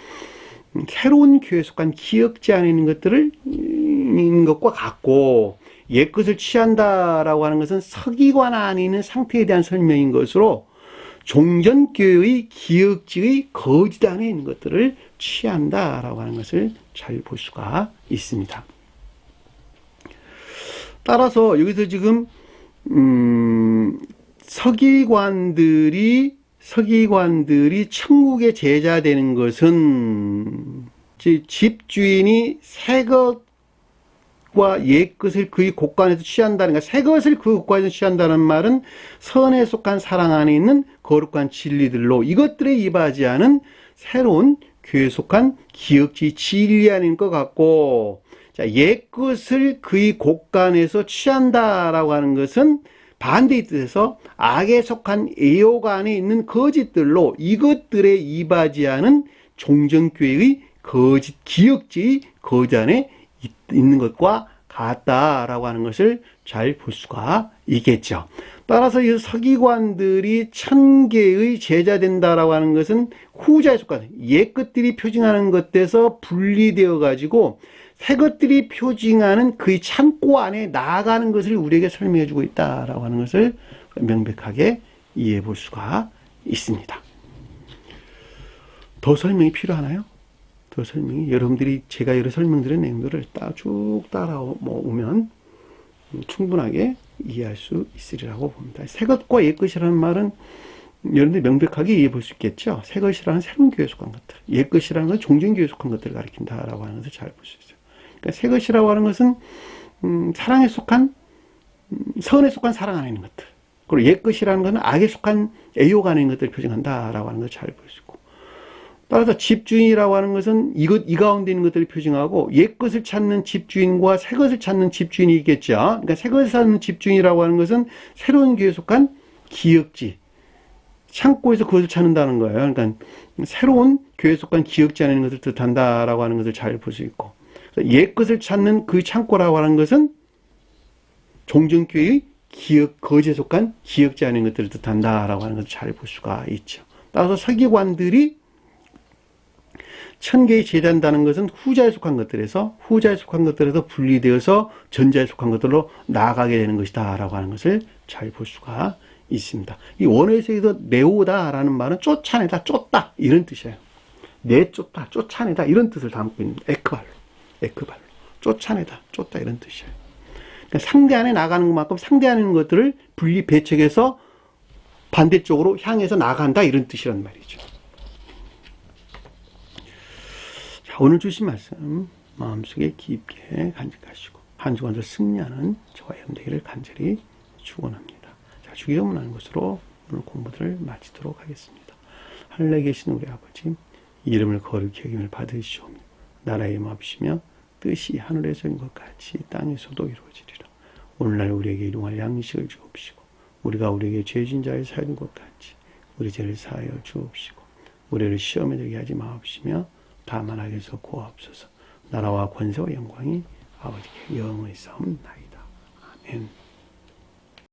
새로운 교회에 속한 기역지 안에 있는 것들을 있는 것과 같고, 옛 것을 취한다라고 하는 것은 서기관 안에 있는 상태에 대한 설명인 것으로 종전교회의 기역지의 거짓 안에 있는 것들을 취한다라고 하는 것을 잘 볼 수가 있습니다. 따라서 여기서 지금 서기관들이 천국의 제자 되는 것은 집주인이 새 것과 옛 것을 그의 곳간에서 취한다는, 새 것을 그 곳간에서 취한다는 말은 선에 속한 사랑 안에 있는 거룩한 진리들로 이것들에 이바지하는 새로운 교회에 속한 기역지 진리 안에 있는 것 같고, 옛 것을 그의 곳간에서 취한다라고 하는 것은 반대의 뜻에서 악에 속한 애욕 안에 있는 거짓들로 이것들에 이바지하는 종전교회의 거짓 기역지의 거짓 안에 있는 것과 같다라고 하는 것을 잘 볼 수가 있겠죠. 따라서 이 서기관들이 1000개의 제자 된다라고 하는 것은 후자에 속하는 옛 것들이 표징하는 것에서 분리되어 가지고 새 것들이 표징하는 그의 창고 안에 나아가는 것을 우리에게 설명해 주고 있다라고 하는 것을 명백하게 이해해 볼 수가 있습니다. 더 설명이 필요하나요? 더 설명이 여러분들이 제가 여러 설명드린 내용들을 쭉 따라오면 충분하게 이해할 수 있으리라고 봅니다. 새 것과 옛 것이라는 말은 여러분들이 명백하게 이해해 볼 수 있겠죠. 새 것이라는 새로운 교회에 속한 것들, 옛 것이라는 건 종전 교회에 속한 것들을 가리킨다라고 하는 것을 잘 볼 수 있어요. 그러니까 새 것이라고 하는 것은 사랑에 속한 선에 속한 사랑 안에 있는 것들, 그리고 옛 것이라는 것은 악에 속한 애욕 안에 있는 것들을 표징한다라고 하는 것을 잘 볼 수 있고, 따라서 집주인이라고 하는 것은 이 가운데 있는 것들을 표징하고 옛 것을 찾는 집주인과 새 것을 찾는 집주인이 있겠죠. 그러니까 새 것을 찾는 집주인이라고 하는 것은 새로운 교회에 속한 기역지, 창고에서 그것을 찾는다는 거예요. 그러니까 새로운 교회에 속한 기역지 안에 있는 것을 뜻한다라고 하는 것을 잘 볼 수 있고, 옛 것을 찾는 그 창고라고 하는 것은 종전교회의 거지에 속한 기역지 안에 있는 것들을 뜻한다라고 하는 것을 잘 볼 수가 있죠. 따라서 서기관들이 1000개의 제자한다는 것은 후자에 속한 것들에서 분리되어서 전자에 속한 것들로 나아가게 되는 것이다 라고 하는 것을 잘 볼 수가 있습니다. 이 원어에서 내오다라는 말은 쫓아내다, 쫓다 이런 뜻이에요. 내쫓다, 쫓아내다 이런 뜻을 담고 있는 에크발로 쫓아내다, 쫓다 이런 뜻이에요. 그러니까 상대 안에 나가는 것만큼 상대 안에 있는 것들을 분리 배척해서 반대쪽으로 향해서 나간다 이런 뜻이란 말이죠. 자, 오늘 주신 말씀 마음속에 깊게 간직하시고 한 주간도 승리하는 저와 여러분 되기를 간절히 축원합니다. 자, 주기도문하는 것으로 오늘 공부들을 마치도록 하겠습니다. 하늘에 계신 우리 아버지, 이름을 거룩히 여김을 받으시오며 나라의 임하시며 뜻이 하늘에서인 것 같이 땅에서도 이루어지리라. 오늘날 우리에게 일용할 양식을 주옵시고 우리가 우리에게 죄진 자를 사하는 것 같이 우리 죄를 사하여 주옵시고 우리를 시험에 들게 하지 마옵시며 다만 악에서 구하옵소서. 나라와 권세와 영광이 아버지께 영원히 싸움나이다. 아멘.